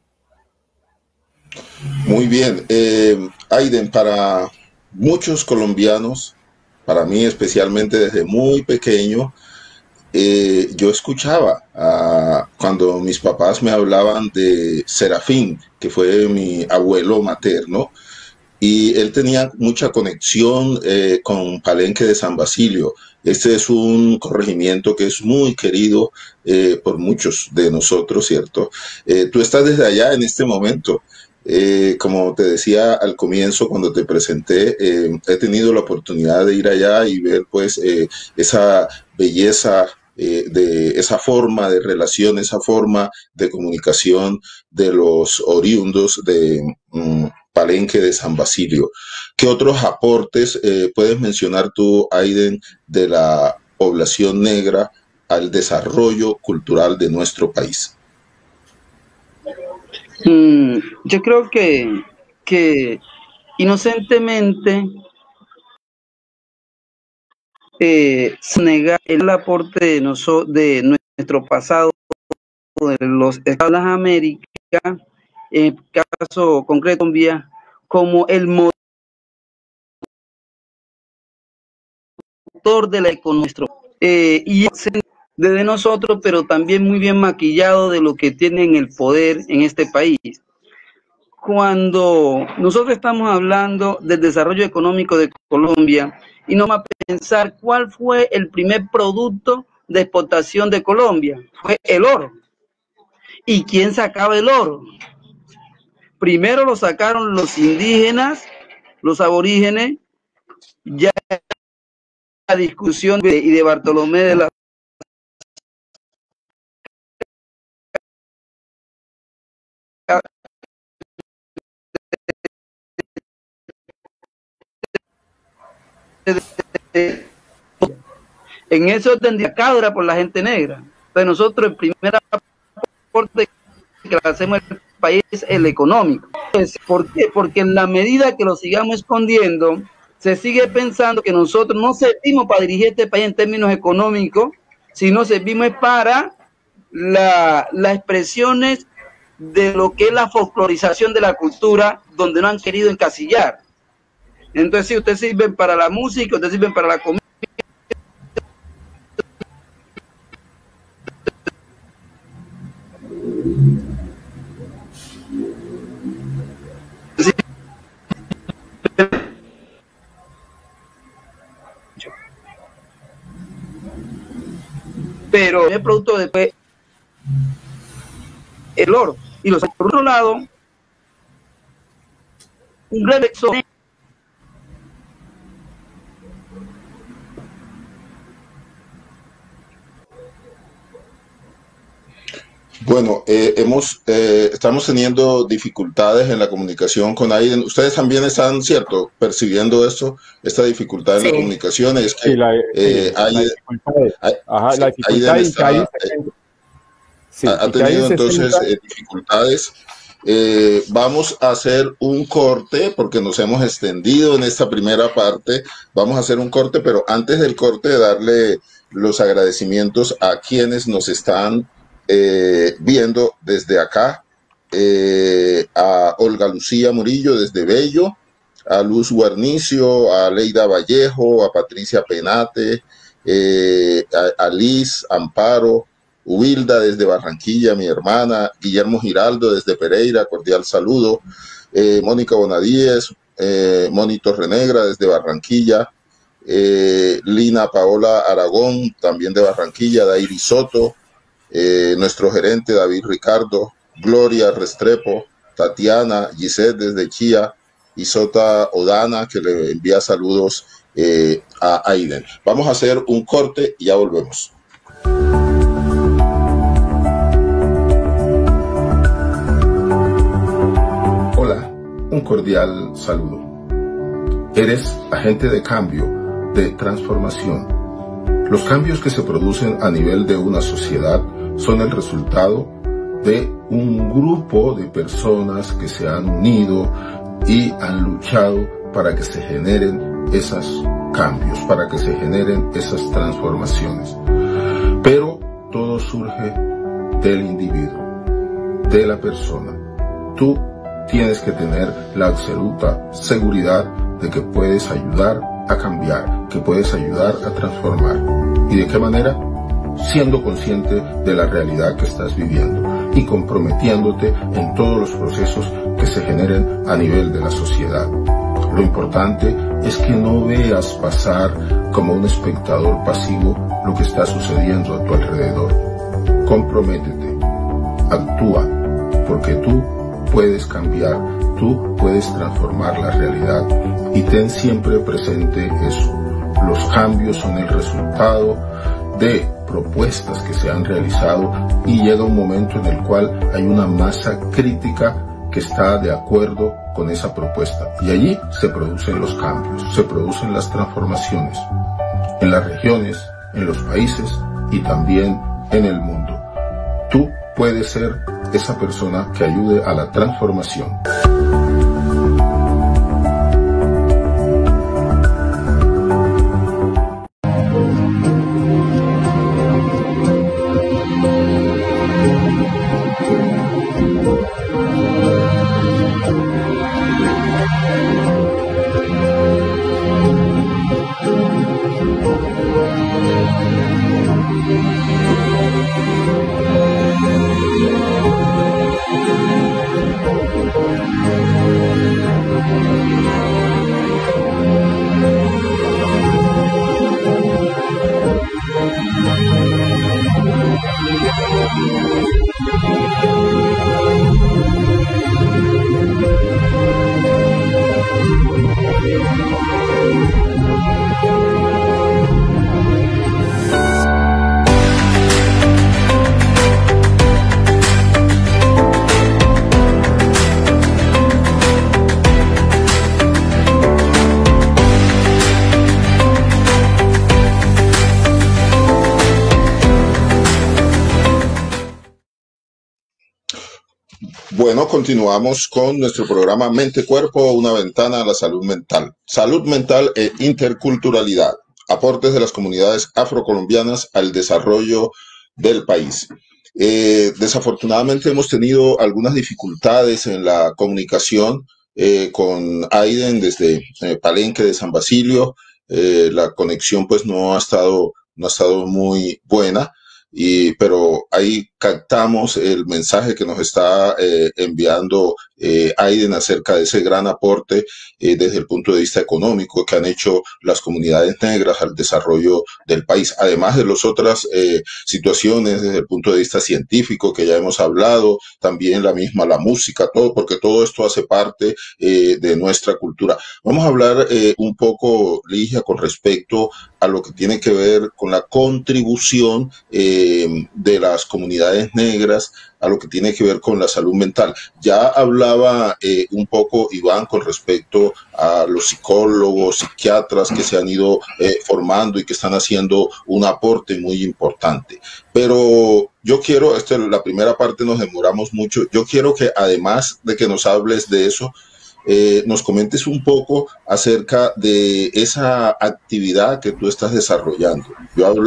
Muy bien. Aiden, para muchos colombianos, para mí especialmente desde muy pequeño, yo escuchaba cuando mis papás me hablaban de Serafín, que fue mi abuelo materno, y él tenía mucha conexión con Palenque de San Basilio. Este es un corregimiento que es muy querido por muchos de nosotros, ¿cierto? Tú estás desde allá en este momento. Como te decía al comienzo cuando te presenté, he tenido la oportunidad de ir allá y ver pues esa belleza, de esa forma de relación, esa forma de comunicación de los oriundos de Palenque de San Basilio. ¿Qué otros aportes puedes mencionar tú, Aiden, de la población negra al desarrollo cultural de nuestro país? Yo creo que inocentemente negar el aporte de nuestro pasado de los Estados de las Américas, en el caso concreto Colombia, como el motor de la economía y desde nosotros, pero también muy bien maquillado de lo que tienen el poder en este país. Cuando nosotros estamos hablando del desarrollo económico de Colombia y no vamos a pensar cuál fue el primer producto de exportación de Colombia, fue el oro. ¿Y quién sacaba el oro? Primero lo sacaron los indígenas, los aborígenes, ya la discusión de Bartolomé de la en eso tendría era por la gente negra. Pero nosotros el primer aporte que le hacemos al país es el económico. ¿Por qué? Porque en la medida que lo sigamos escondiendo, se sigue pensando que nosotros no servimos para dirigir este país en términos económicos, sino servimos para las expresiones de lo que es la folclorización de la cultura, donde no han querido encasillar. Entonces, si ustedes sirven para la música, ustedes sirven para la comida. Pero el producto después el oro. Y los por otro lado, un gran exodio. Bueno, estamos teniendo dificultades en la comunicación con Aiden. Ustedes también están, ¿cierto?, percibiendo esto, esta dificultad en la comunicación. Es que la dificultad ha tenido entonces dificultades. Vamos a hacer un corte porque nos hemos extendido en esta primera parte. Vamos a hacer un corte, pero antes del corte darle los agradecimientos a quienes nos están viendo desde acá, a Olga Lucía Murillo desde Bello, a Luz Guarnicio, a Leida Vallejo, a Patricia Penate, a Liz Amparo, Wilda desde Barranquilla, mi hermana, Guillermo Giraldo desde Pereira, cordial saludo, Mónica Bonadíez, Moni Torrenegra desde Barranquilla, Lina Paola Aragón, también de Barranquilla, Dairi Soto, nuestro gerente David Ricardo, Gloria Restrepo, Tatiana, Gisette desde Chía, Isota Odana, que le envía saludos a Aiden. Vamos a hacer un corte y ya volvemos. Hola, un cordial saludo. Eres agente de cambio, de transformación. Los cambios que se producen a nivel de una sociedad son el resultado de un grupo de personas que se han unido y han luchado para que se generen esos cambios, para que se generen esas transformaciones. Pero todo surge del individuo, de la persona. Tú tienes que tener la absoluta seguridad de que puedes ayudar a cambiar, que puedes ayudar a transformar. ¿Y de qué manera? Siendo consciente de la realidad que estás viviendo y comprometiéndote en todos los procesos que se generen a nivel de la sociedad. Lo importante es que no veas pasar como un espectador pasivo lo que está sucediendo a tu alrededor. Comprométete, actúa, porque tú puedes cambiar, tú puedes transformar la realidad. Y ten siempre presente eso. Los cambios son el resultado de propuestas que se han realizado y llega un momento en el cual hay una masa crítica que está de acuerdo con esa propuesta. Y allí se producen los cambios, se producen las transformaciones en las regiones, en los países y también en el mundo. Tú puedes ser esa persona que ayude a la transformación. Bueno, continuamos con nuestro programa Mente Cuerpo, una ventana a la salud mental. Salud mental e interculturalidad. Aportes de las comunidades afrocolombianas al desarrollo del país. Desafortunadamente hemos tenido algunas dificultades en la comunicación con Aiden desde Palenque de San Basilio. La conexión pues no ha estado muy buena. Pero ahí captamos el mensaje que nos está enviando Aiden acerca de ese gran aporte desde el punto de vista económico que han hecho las comunidades negras al desarrollo del país, además de las otras situaciones desde el punto de vista científico que ya hemos hablado, también la música, todo, porque todo esto hace parte de nuestra cultura. Vamos a hablar un poco, Ligia, con respecto a lo que tiene que ver con la contribución de las comunidades negras a lo que tiene que ver con la salud mental. Ya hablaba un poco Iván con respecto a los psicólogos, psiquiatras que se han ido formando y que están haciendo un aporte muy importante. Pero yo quiero, la primera parte nos demoramos mucho, yo quiero que además de que nos hables de eso, nos comentes un poco acerca de esa actividad que tú estás desarrollando.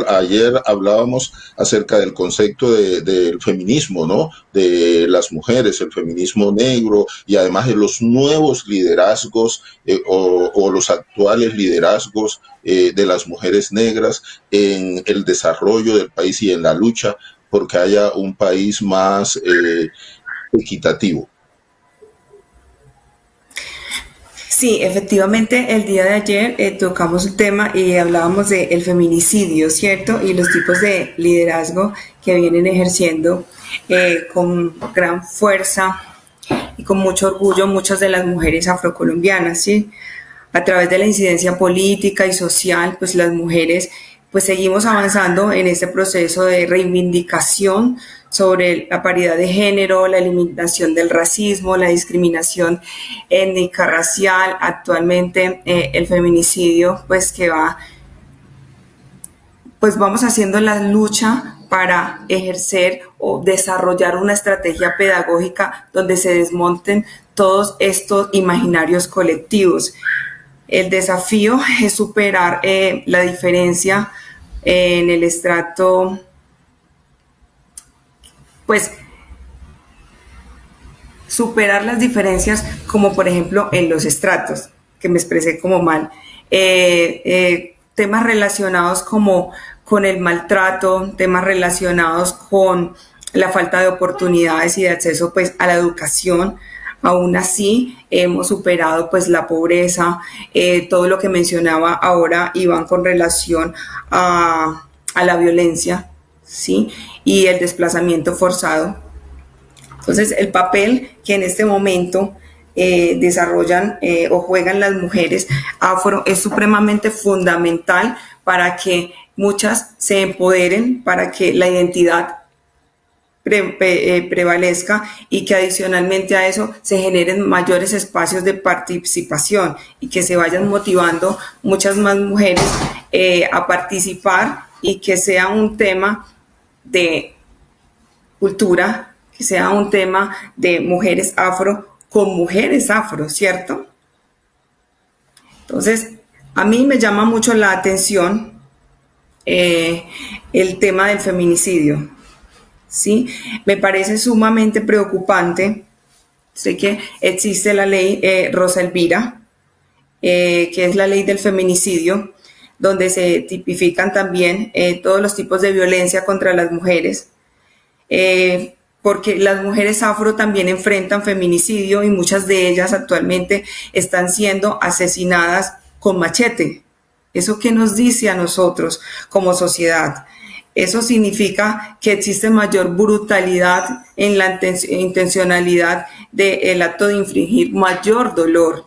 Ayer hablábamos acerca del concepto del feminismo, ¿no? De las mujeres, el feminismo negro y además de los nuevos liderazgos o los actuales liderazgos de las mujeres negras en el desarrollo del país y en la lucha porque haya un país más equitativo. Sí, efectivamente, el día de ayer tocamos el tema y hablábamos del feminicidio, ¿cierto? Y los tipos de liderazgo que vienen ejerciendo con gran fuerza y con mucho orgullo muchas de las mujeres afrocolombianas, ¿sí? A través de la incidencia política y social, pues las mujeres pues seguimos avanzando en este proceso de reivindicación sobre la paridad de género, la eliminación del racismo, la discriminación étnica, racial, actualmente el feminicidio, pues que vamos haciendo la lucha para ejercer o desarrollar una estrategia pedagógica donde se desmonten todos estos imaginarios colectivos. El desafío es superar la diferencia en el estrato, pues superar las diferencias como por ejemplo en los estratos, que me expresé como mal, temas relacionados como con el maltrato, temas relacionados con la falta de oportunidades y de acceso pues a la educación, Aún así, hemos superado pues la pobreza, todo lo que mencionaba ahora Iván con relación a la violencia, ¿sí? Y el desplazamiento forzado. Entonces, el papel que en este momento desarrollan o juegan las mujeres afro es supremamente fundamental para que muchas se empoderen, para que la identidad prevalezca y que adicionalmente a eso se generen mayores espacios de participación y que se vayan motivando muchas más mujeres a participar y que sea un tema de cultura, que sea un tema de mujeres afro con mujeres afro, ¿cierto? Entonces, a mí me llama mucho la atención el tema del feminicidio, ¿sí? Me parece sumamente preocupante. Sé que existe la ley Rosa Elvira, que es la ley del feminicidio, donde se tipifican también todos los tipos de violencia contra las mujeres, porque las mujeres afro también enfrentan feminicidio y muchas de ellas actualmente están siendo asesinadas con machete. ¿Eso qué nos dice a nosotros como sociedad? Eso significa que existe mayor brutalidad en la intencionalidad del acto de infligir mayor dolor.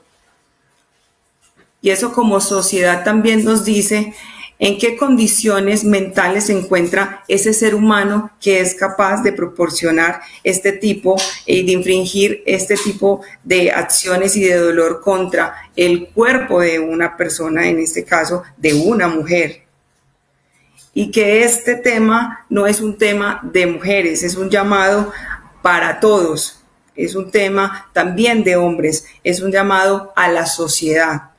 Y eso como sociedad también nos dice en qué condiciones mentales se encuentra ese ser humano que es capaz de proporcionar este tipo y de infringir este tipo de acciones y de dolor contra el cuerpo de una persona, en este caso de una mujer. Y que este tema no es un tema de mujeres, es un llamado para todos, es un tema también de hombres, es un llamado a la sociedad.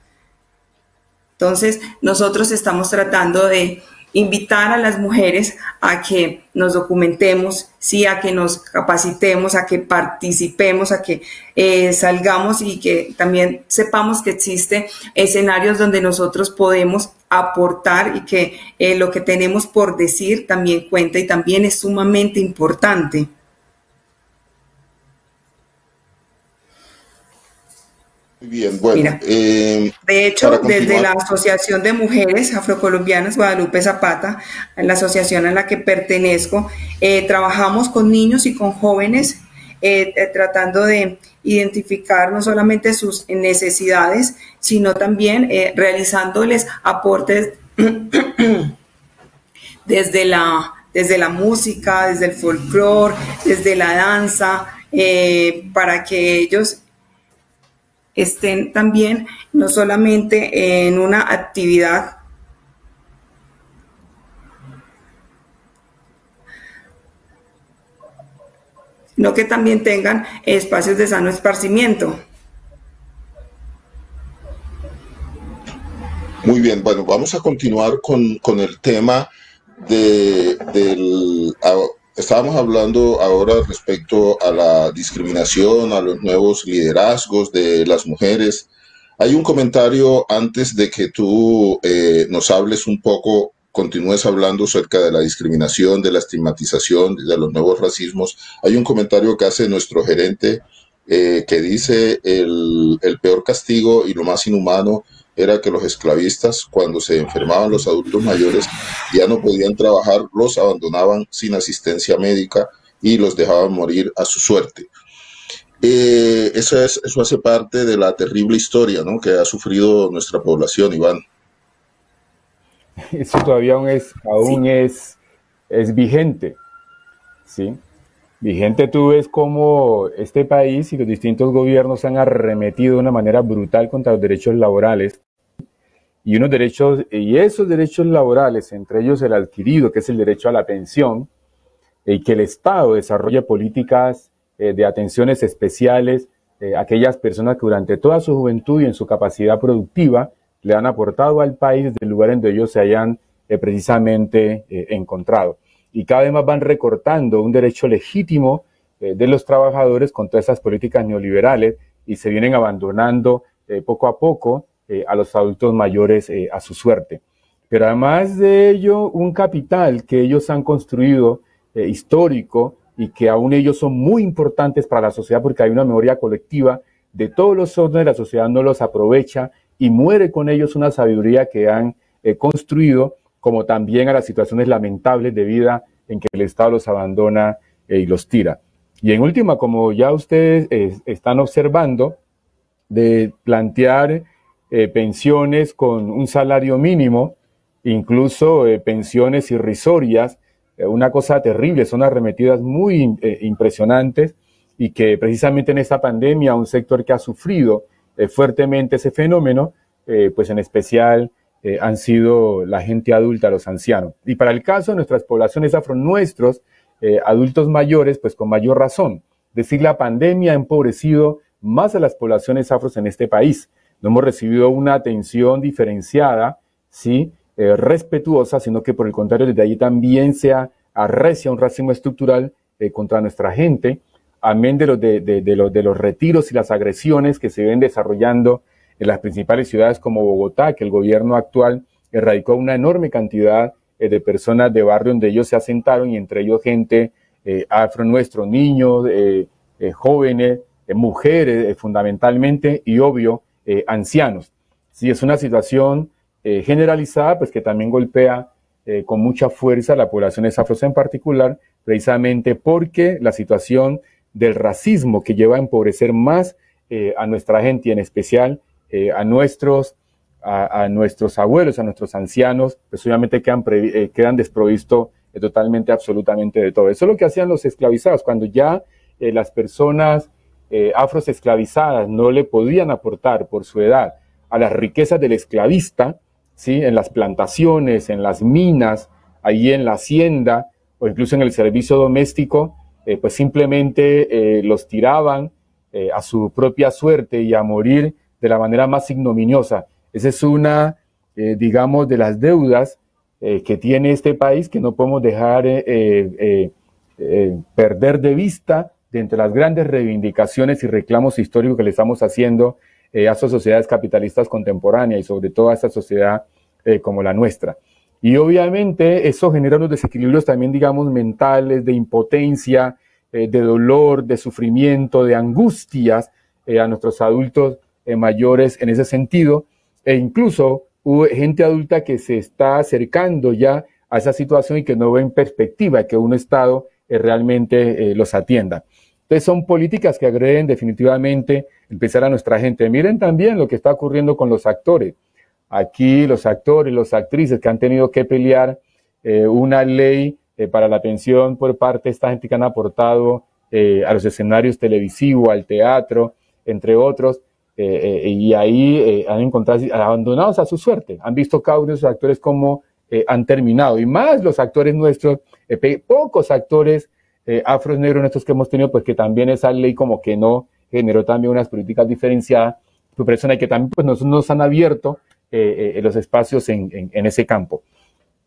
Entonces, nosotros estamos tratando de invitar a las mujeres a que nos documentemos, sí, a que nos capacitemos, a que participemos, a que salgamos y que también sepamos que existen escenarios donde nosotros podemos aportar y que lo que tenemos por decir también cuenta y también es sumamente importante. Muy bien, bueno. Mira, de hecho, desde la Asociación de Mujeres Afrocolombianas Guadalupe Zapata, la asociación a la que pertenezco, trabajamos con niños y con jóvenes tratando de identificar no solamente sus necesidades, sino también realizándoles aportes desde la música, desde el folclore, desde la danza, para que ellos estén también no solamente en una actividad sino que también tengan espacios de sano esparcimiento. Muy bien, bueno, vamos a continuar con el tema estábamos hablando ahora respecto a la discriminación, a los nuevos liderazgos de las mujeres. Hay un comentario antes de que tú nos hables un poco, continúes hablando acerca de la discriminación, de la estigmatización, de los nuevos racismos. Hay un comentario que hace nuestro gerente que dice el peor castigo y lo más inhumano era que los esclavistas, cuando se enfermaban los adultos mayores, ya no podían trabajar, los abandonaban sin asistencia médica y los dejaban morir a su suerte. Eso hace parte de la terrible historia, ¿no?, que ha sufrido nuestra población, Iván. Eso todavía aún es vigente, ¿sí? Vigente. Tú ves cómo este país y los distintos gobiernos han arremetido de una manera brutal contra los derechos laborales y esos derechos laborales, entre ellos el adquirido, que es el derecho a la pensión, y que el Estado desarrolle políticas de atenciones especiales a aquellas personas que durante toda su juventud y en su capacidad productiva le han aportado al país desde el lugar en donde ellos se hayan precisamente encontrado. Y cada vez más van recortando un derecho legítimo de los trabajadores con todas esas políticas neoliberales y se vienen abandonando poco a poco a los adultos mayores a su suerte. Pero además de ello, un capital que ellos han construido histórico y que aún ellos son muy importantes para la sociedad porque hay una memoria colectiva de todos los órdenes de la sociedad, no los aprovecha y muere con ellos una sabiduría que han construido, como también a las situaciones lamentables de vida en que el Estado los abandona y los tira. Y en última, como ya ustedes están observando, de plantear pensiones con un salario mínimo, incluso pensiones irrisorias, una cosa terrible, son arremetidas muy impresionantes y que precisamente en esta pandemia un sector que ha sufrido fuertemente ese fenómeno, pues en especial han sido la gente adulta, los ancianos. Y para el caso de nuestras poblaciones afro, nuestros adultos mayores, pues con mayor razón. Es decir, la pandemia ha empobrecido más a las poblaciones afros en este país. No hemos recibido una atención diferenciada, ¿sí? Respetuosa, sino que por el contrario, desde allí también se arrecia un racismo estructural contra nuestra gente, amén de los retiros y las agresiones que se ven desarrollando en las principales ciudades como Bogotá, que el gobierno actual erradicó una enorme cantidad de personas de barrio donde ellos se asentaron, y entre ellos gente afro nuestro, niños, jóvenes, mujeres fundamentalmente, y obvio, ancianos. Sí, es una situación generalizada, pues que también golpea con mucha fuerza a la población afro en particular, precisamente porque la situación del racismo que lleva a empobrecer más a nuestra gente, y en especial a nuestros abuelos, a nuestros ancianos, pues obviamente quedan desprovistos totalmente, absolutamente de todo. Eso es lo que hacían los esclavizados, cuando ya las personas afros esclavizadas no le podían aportar por su edad a las riquezas del esclavista, ¿sí? En las plantaciones, en las minas, ahí en la hacienda o incluso en el servicio doméstico, pues simplemente los tiraban a su propia suerte y a morir de la manera más ignominiosa. Esa es una, digamos, de las deudas que tiene este país, que no podemos dejar perder de vista de entre las grandes reivindicaciones y reclamos históricos que le estamos haciendo a estas sociedades capitalistas contemporáneas y sobre todo a esta sociedad como la nuestra. Y obviamente eso genera unos desequilibrios también, digamos, mentales, de impotencia, de dolor, de sufrimiento, de angustias a nuestros adultos mayores en ese sentido, e incluso hubo gente adulta que se está acercando ya a esa situación y que no ve en perspectiva que un Estado realmente los atienda. Entonces son políticas que agreden definitivamente empezar a nuestra gente. Miren también lo que está ocurriendo con los actores. Aquí los actores, las actrices que han tenido que pelear una ley para la pensión por parte de esta gente que han aportado a los escenarios televisivos, al teatro, entre otros, y ahí han encontrado abandonados a su suerte. Han visto cada uno de esos actores cómo han terminado, y más los actores nuestros, pocos actores afros negros nuestros que hemos tenido, pues que también esa ley como que no generó también unas políticas diferenciadas, personas que también pues, nos han abierto los espacios en ese campo.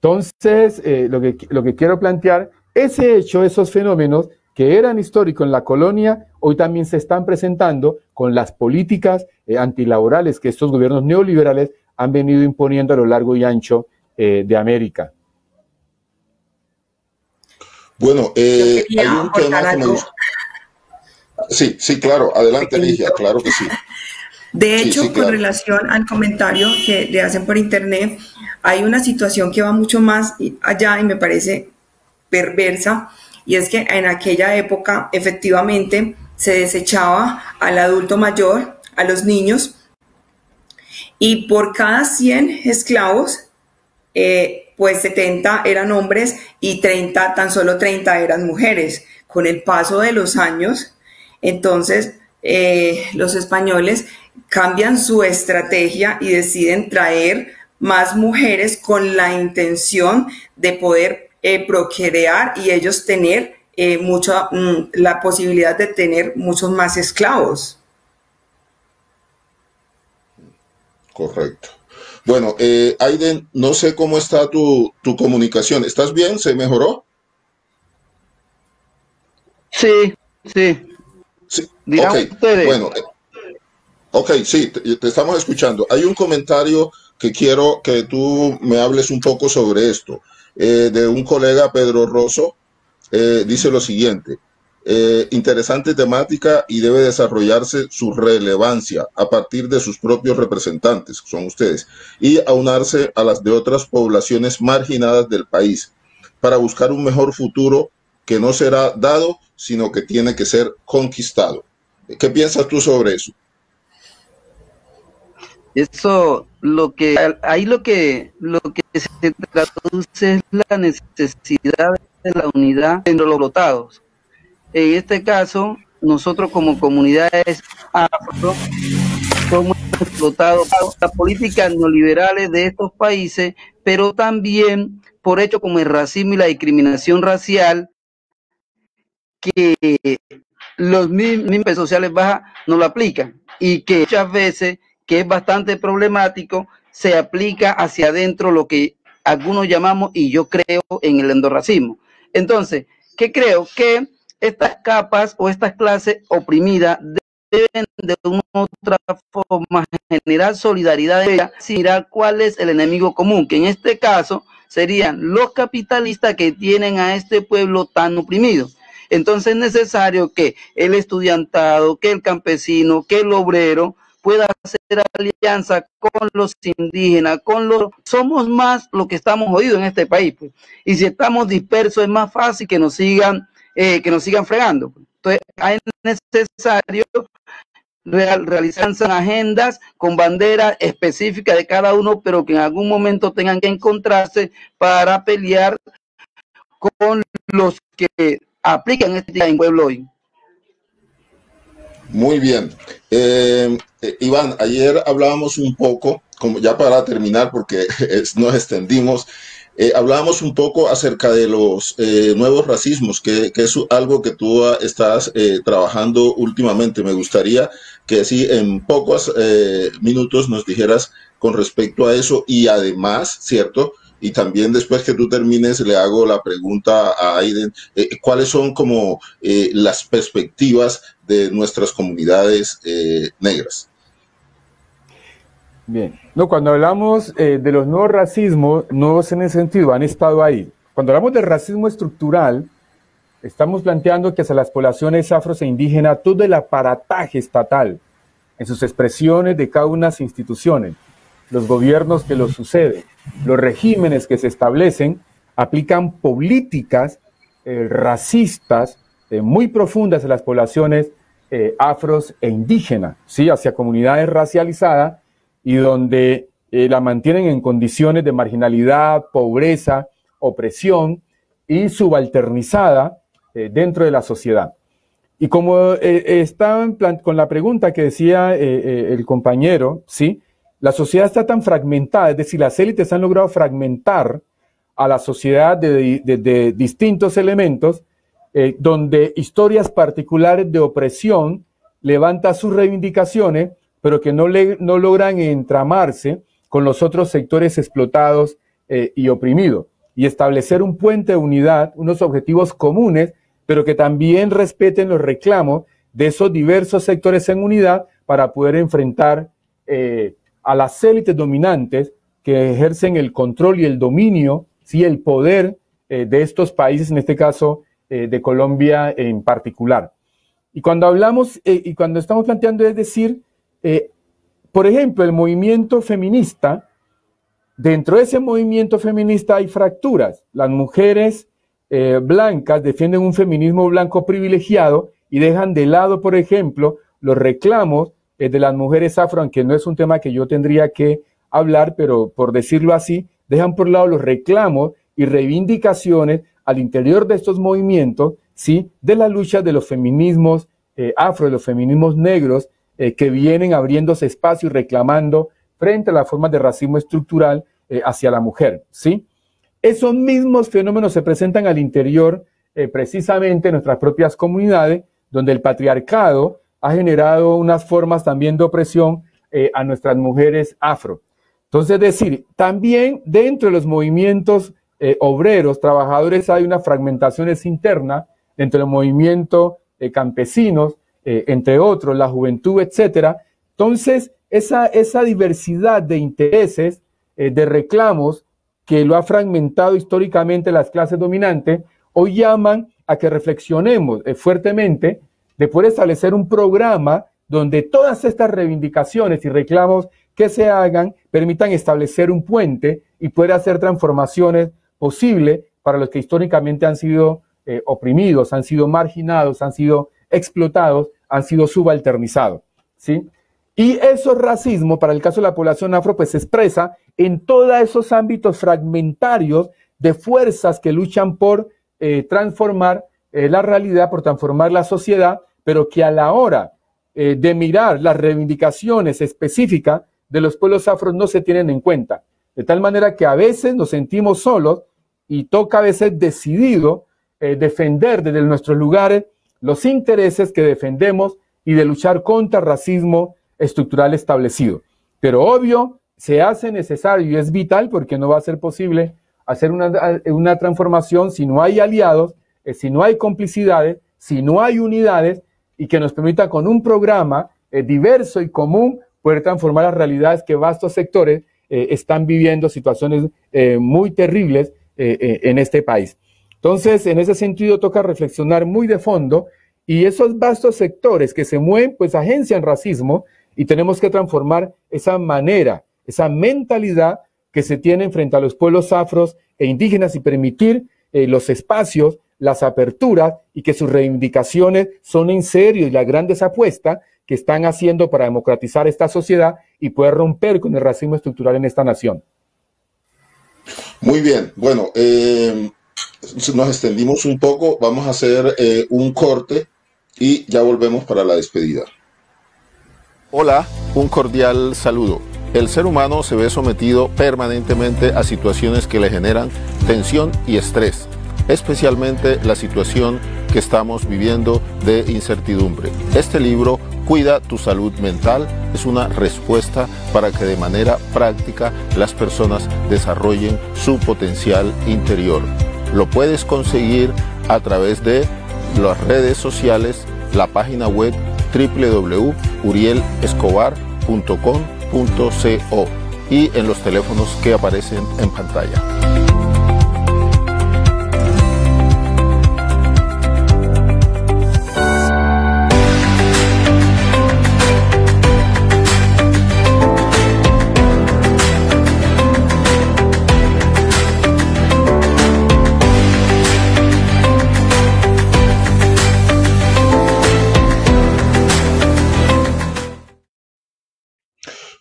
Entonces, lo que quiero plantear, ese hecho, esos fenómenos que eran históricos en la colonia, hoy también se están presentando con las políticas antilaborales que estos gobiernos neoliberales han venido imponiendo a lo largo y ancho de América. Bueno, hay un tema que me gusta. Sí, sí, claro. Adelante, Ligia, claro que sí. De hecho, sí, claro. Con relación al comentario que le hacen por internet, hay una situación que va mucho más allá y me parece perversa, y es que en aquella época efectivamente se desechaba al adulto mayor, a los niños, y por cada 100 esclavos, pues 70 eran hombres y 30, tan solo 30 eran mujeres. Con el paso de los años, entonces los españoles cambian su estrategia y deciden traer más mujeres con la intención de poder procrear y ellos tener la posibilidad de tener muchos más esclavos. Correcto. Bueno, Aiden, no sé cómo está tu comunicación. ¿Estás bien? ¿Se mejoró? Sí, sí. Sí. Dirán ustedes. Bueno, ok, sí, te estamos escuchando. Hay un comentario que quiero que tú me hables un poco sobre esto, de un colega, Pedro Rosso, dice lo siguiente: interesante temática y debe desarrollarse su relevancia a partir de sus propios representantes, que son ustedes, y aunarse a las de otras poblaciones marginadas del país para buscar un mejor futuro que no será dado, sino que tiene que ser conquistado. ¿Qué piensas tú sobre eso? Eso, ahí lo que se traduce es la necesidad de la unidad entre los explotados. En este caso, nosotros como comunidades afro somos explotados por las políticas neoliberales de estos países, pero también por hechos como el racismo y la discriminación racial, que los mismos sociales bajas no lo aplican, y que muchas veces, que es bastante problemático, se aplica hacia adentro lo que algunos llamamos, y yo creo, en el endorracismo. Entonces, ¿qué creo? Que estas capas o estas clases oprimidas deben de una u otra forma generar solidaridad, sin mirar cuál es el enemigo común, que en este caso serían los capitalistas que tienen a este pueblo tan oprimido. Entonces es necesario que el estudiantado, que el campesino, que el obrero pueda hacer alianza con los indígenas, somos más los que estamos jodidos en este país, pues. Y si estamos dispersos es más fácil que nos sigan fregando. Entonces es necesario realizar agendas con banderas específicas de cada uno, pero que en algún momento tengan que encontrarse para pelear con los que aplican este día en pueblo hoy. Muy bien. Iván, ayer hablábamos un poco, como ya para terminar, porque nos extendimos, hablábamos un poco acerca de los nuevos racismos, que es algo que tú estás trabajando últimamente. Me gustaría que así en pocos minutos nos dijeras con respecto a eso, y además, ¿cierto? Y también después que tú termines le hago la pregunta a Aiden, ¿cuáles son como las perspectivas de nuestras comunidades negras? Bien, no, cuando hablamos de los nuevos racismos, nuevos en ese sentido, han estado ahí. Cuando hablamos del racismo estructural, estamos planteando que hacia las poblaciones afros e indígenas todo el aparataje estatal, en sus expresiones de cada una de las instituciones, los gobiernos que los suceden, los regímenes que se establecen, aplican políticas racistas muy profundas en las poblaciones afros e indígenas, ¿sí? Hacia comunidades racializadas y donde la mantienen en condiciones de marginalidad, pobreza, opresión y subalternizada dentro de la sociedad. Y como estaban con la pregunta que decía el compañero, ¿sí? La sociedad está tan fragmentada, es decir, las élites han logrado fragmentar a la sociedad de distintos elementos, donde historias particulares de opresión levantan sus reivindicaciones, pero que no logran entramarse con los otros sectores explotados y oprimidos, y establecer un puente de unidad, unos objetivos comunes, pero que también respeten los reclamos de esos diversos sectores en unidad para poder enfrentar a las élites dominantes que ejercen el control y el dominio, ¿sí? El poder de estos países, en este caso de Colombia en particular. Y cuando hablamos y cuando estamos planteando, es decir, por ejemplo, el movimiento feminista, dentro de ese movimiento feminista hay fracturas. Las mujeres blancas defienden un feminismo blanco privilegiado y dejan de lado, por ejemplo, los reclamos de las mujeres afro, aunque no es un tema que yo tendría que hablar, pero por decirlo así, dejan por lado los reclamos y reivindicaciones al interior de estos movimientos, ¿sí? De la lucha de los feminismos afro, de los feminismos negros, que vienen abriéndose espacio y reclamando frente a las formas de racismo estructural hacia la mujer, ¿sí? Esos mismos fenómenos se presentan al interior precisamente en nuestras propias comunidades, donde el patriarcado ha generado unas formas también de opresión a nuestras mujeres afro. Entonces, es decir, también dentro de los movimientos obreros, trabajadores, hay unas fragmentaciones internas dentro del movimiento campesinos, entre otros, la juventud, etcétera. Entonces, esa diversidad de intereses, de reclamos, que lo ha fragmentado históricamente las clases dominantes, hoy llaman a que reflexionemos fuertemente de poder establecer un programa donde todas estas reivindicaciones y reclamos que se hagan permitan establecer un puente y poder hacer transformaciones posibles para los que históricamente han sido oprimidos, han sido marginados, han sido explotados, han sido subalternizados, ¿sí? Y ese racismo, para el caso de la población afro, pues se expresa en todos esos ámbitos fragmentarios de fuerzas que luchan por transformar la realidad, por transformar la sociedad, pero que a la hora de mirar las reivindicaciones específicas de los pueblos afros no se tienen en cuenta. De tal manera que a veces nos sentimos solos y toca a veces decidido defender desde nuestros lugares los intereses que defendemos y de luchar contra el racismo estructural establecido. Pero obvio, se hace necesario y es vital porque no va a ser posible hacer una transformación si no hay aliados, si no hay complicidades, si no hay unidades y que nos permita con un programa diverso y común poder transformar las realidades que vastos sectores están viviendo situaciones muy terribles en este país. Entonces, en ese sentido toca reflexionar muy de fondo y esos vastos sectores que se mueven pues agencian racismo y tenemos que transformar esa manera, esa mentalidad que se tiene frente a los pueblos afros e indígenas y permitir los espacios, las aperturas y que sus reivindicaciones son en serio y las grandes apuestas que están haciendo para democratizar esta sociedad y poder romper con el racismo estructural en esta nación. Muy bien, bueno, nos extendimos un poco, vamos a hacer un corte y ya volvemos para la despedida. Hola, un cordial saludo. El ser humano se ve sometido permanentemente a situaciones que le generan tensión y estrés, especialmente la situación que estamos viviendo de incertidumbre. Este libro, Cuida tu salud mental, es una respuesta para que de manera práctica las personas desarrollen su potencial interior. Lo puedes conseguir a través de las redes sociales, la página web www.urielescobar.com.co y en los teléfonos que aparecen en pantalla.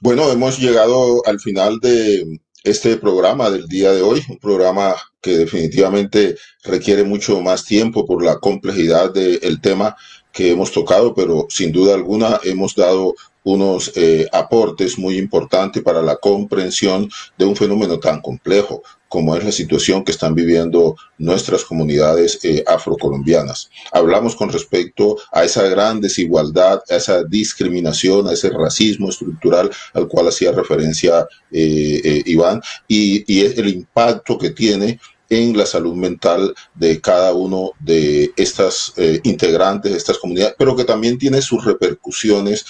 Bueno, hemos llegado al final de este programa del día de hoy, un programa que definitivamente requiere mucho más tiempo por la complejidad del tema que hemos tocado, pero sin duda alguna hemos dado unos aportes muy importantes para la comprensión de un fenómeno tan complejo como es la situación que están viviendo nuestras comunidades afrocolombianas. Hablamos con respecto a esa gran desigualdad, a esa discriminación, a ese racismo estructural al cual hacía referencia Iván, y el impacto que tiene en la salud mental de cada uno de estas integrantes de estas comunidades, pero que también tiene sus repercusiones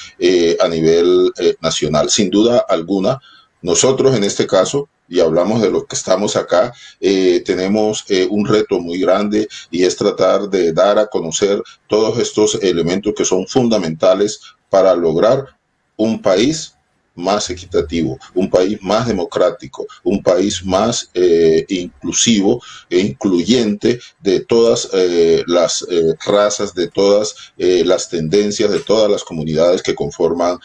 a nivel nacional. Sin duda alguna, nosotros en este caso, y hablamos de los que estamos acá, tenemos un reto muy grande y es tratar de dar a conocer todos estos elementos que son fundamentales para lograr un país más equitativo, un país más democrático, un país más inclusivo e incluyente de todas las razas, de todas las tendencias, de todas las comunidades que conforman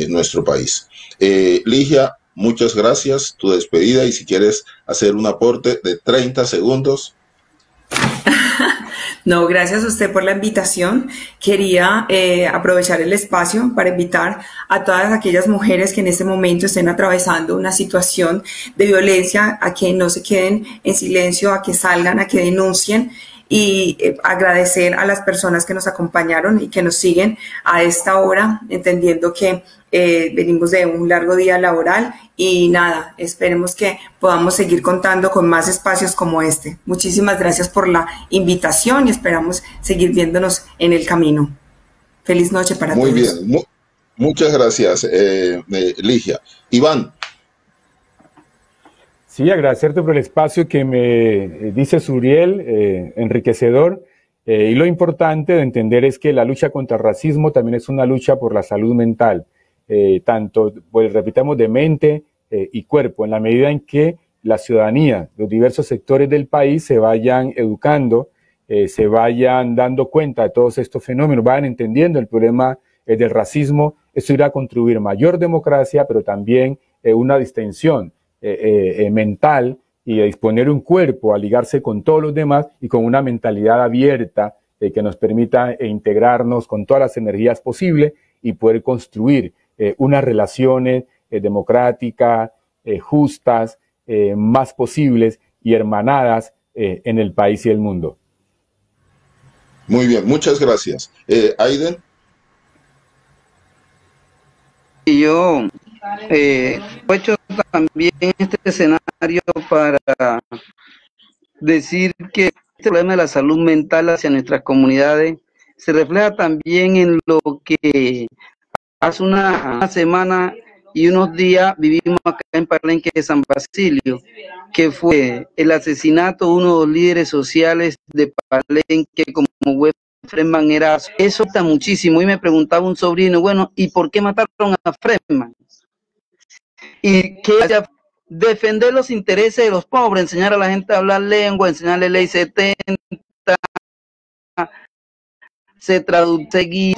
nuestro país. Ligia, muchas gracias, tu despedida, y si quieres hacer un aporte de 30 segundos. No, gracias a usted por la invitación. Quería aprovechar el espacio para invitar a todas aquellas mujeres que en este momento estén atravesando una situación de violencia a que no se queden en silencio, a que salgan, a que denuncien, y agradecer a las personas que nos acompañaron y que nos siguen a esta hora, entendiendo que venimos de un largo día laboral y nada, esperemos que podamos seguir contando con más espacios como este. Muchísimas gracias por la invitación y esperamos seguir viéndonos en el camino. Feliz noche para todos. Muy bien, muchas gracias, Ligia. Iván. Sí, agradecerte por el espacio que me dice Uriel, enriquecedor, Y lo importante de entender es que la lucha contra el racismo también es una lucha por la salud mental, tanto, pues repitamos, de mente y cuerpo, en la medida en que la ciudadanía, los diversos sectores del país se vayan educando, se vayan dando cuenta de todos estos fenómenos, vayan entendiendo el problema del racismo. Esto irá a contribuir mayor democracia, pero también una distensión mental y a disponer un cuerpo a ligarse con todos los demás y con una mentalidad abierta que nos permita integrarnos con todas las energías posibles y poder construir unas relaciones democráticas, justas, más posibles y hermanadas en el país y el mundo. Muy bien, muchas gracias. Aiden. Y yo aprovecho también este escenario para decir que este problema de la salud mental hacia nuestras comunidades se refleja también en lo que hace una semana y unos días vivimos acá en Palenque de San Basilio, que fue el asesinato de uno de los líderes sociales de Palenque, como Fredman Erazo. Eso está muchísimo. Y me preguntaba un sobrino, bueno, ¿y por qué mataron a Fredman? Y que defender los intereses de los pobres, enseñar a la gente a hablar lengua, enseñarle ley 70, se traduce.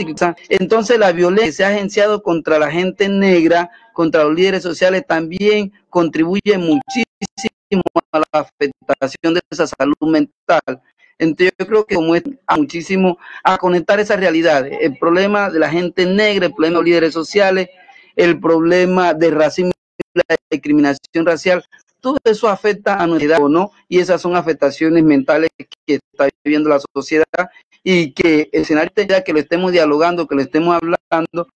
Entonces la violencia que se ha agenciado contra la gente negra, contra los líderes sociales, también contribuye muchísimo a la afectación de esa salud mental. Entonces yo creo que como es muchísimo a conectar esas realidades, el problema de la gente negra, el problema de los líderes sociales, el problema del racismo y la discriminación racial, todo eso afecta a nuestra edad, ¿no? Y esas son afectaciones mentales que está viviendo la sociedad y que el escenario ya que lo estemos dialogando, que lo estemos hablando,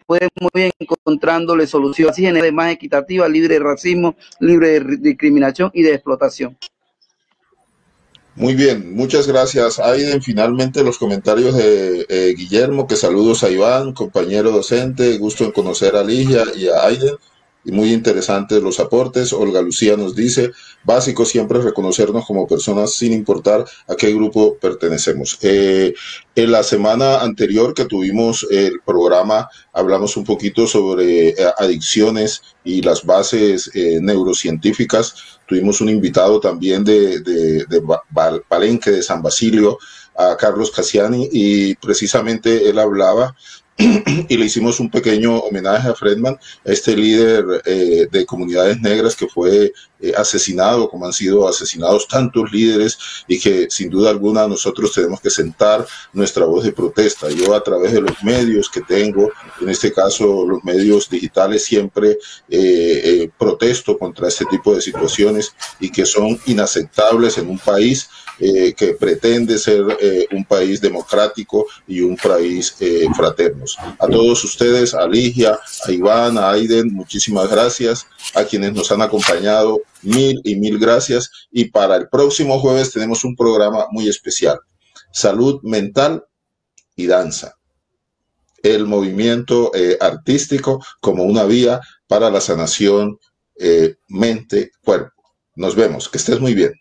podemos ir encontrándole soluciones así generales más equitativas, libre de racismo, libre de discriminación y de explotación. Muy bien, muchas gracias, Aiden. Finalmente los comentarios de Guillermo, que saludos a Iván, compañero docente, gusto en conocer a Ligia y a Aiden, y muy interesantes los aportes. Olga Lucía nos dice, básico siempre reconocernos como personas sin importar a qué grupo pertenecemos. En la semana anterior que tuvimos el programa, hablamos un poquito sobre adicciones y las bases neurocientíficas. Tuvimos un invitado también de Palenque, de San Basilio, a Carlos Cassiani, y precisamente él hablaba y le hicimos un pequeño homenaje a Fredman, este líder de comunidades negras que fue asesinado, como han sido asesinados tantos líderes, y que sin duda alguna nosotros tenemos que sentar nuestra voz de protesta. Yo, a través de los medios que tengo, en este caso los medios digitales, siempre protesto contra este tipo de situaciones y que son inaceptables en un país que pretende ser un país democrático y un país fraterno. A todos ustedes, a Ligia, a Iván, a Aiden, muchísimas gracias. A quienes nos han acompañado, mil y mil gracias. Y para el próximo jueves tenemos un programa muy especial: salud mental y danza, el movimiento artístico como una vía para la sanación mente-cuerpo. Nos vemos, que estés muy bien.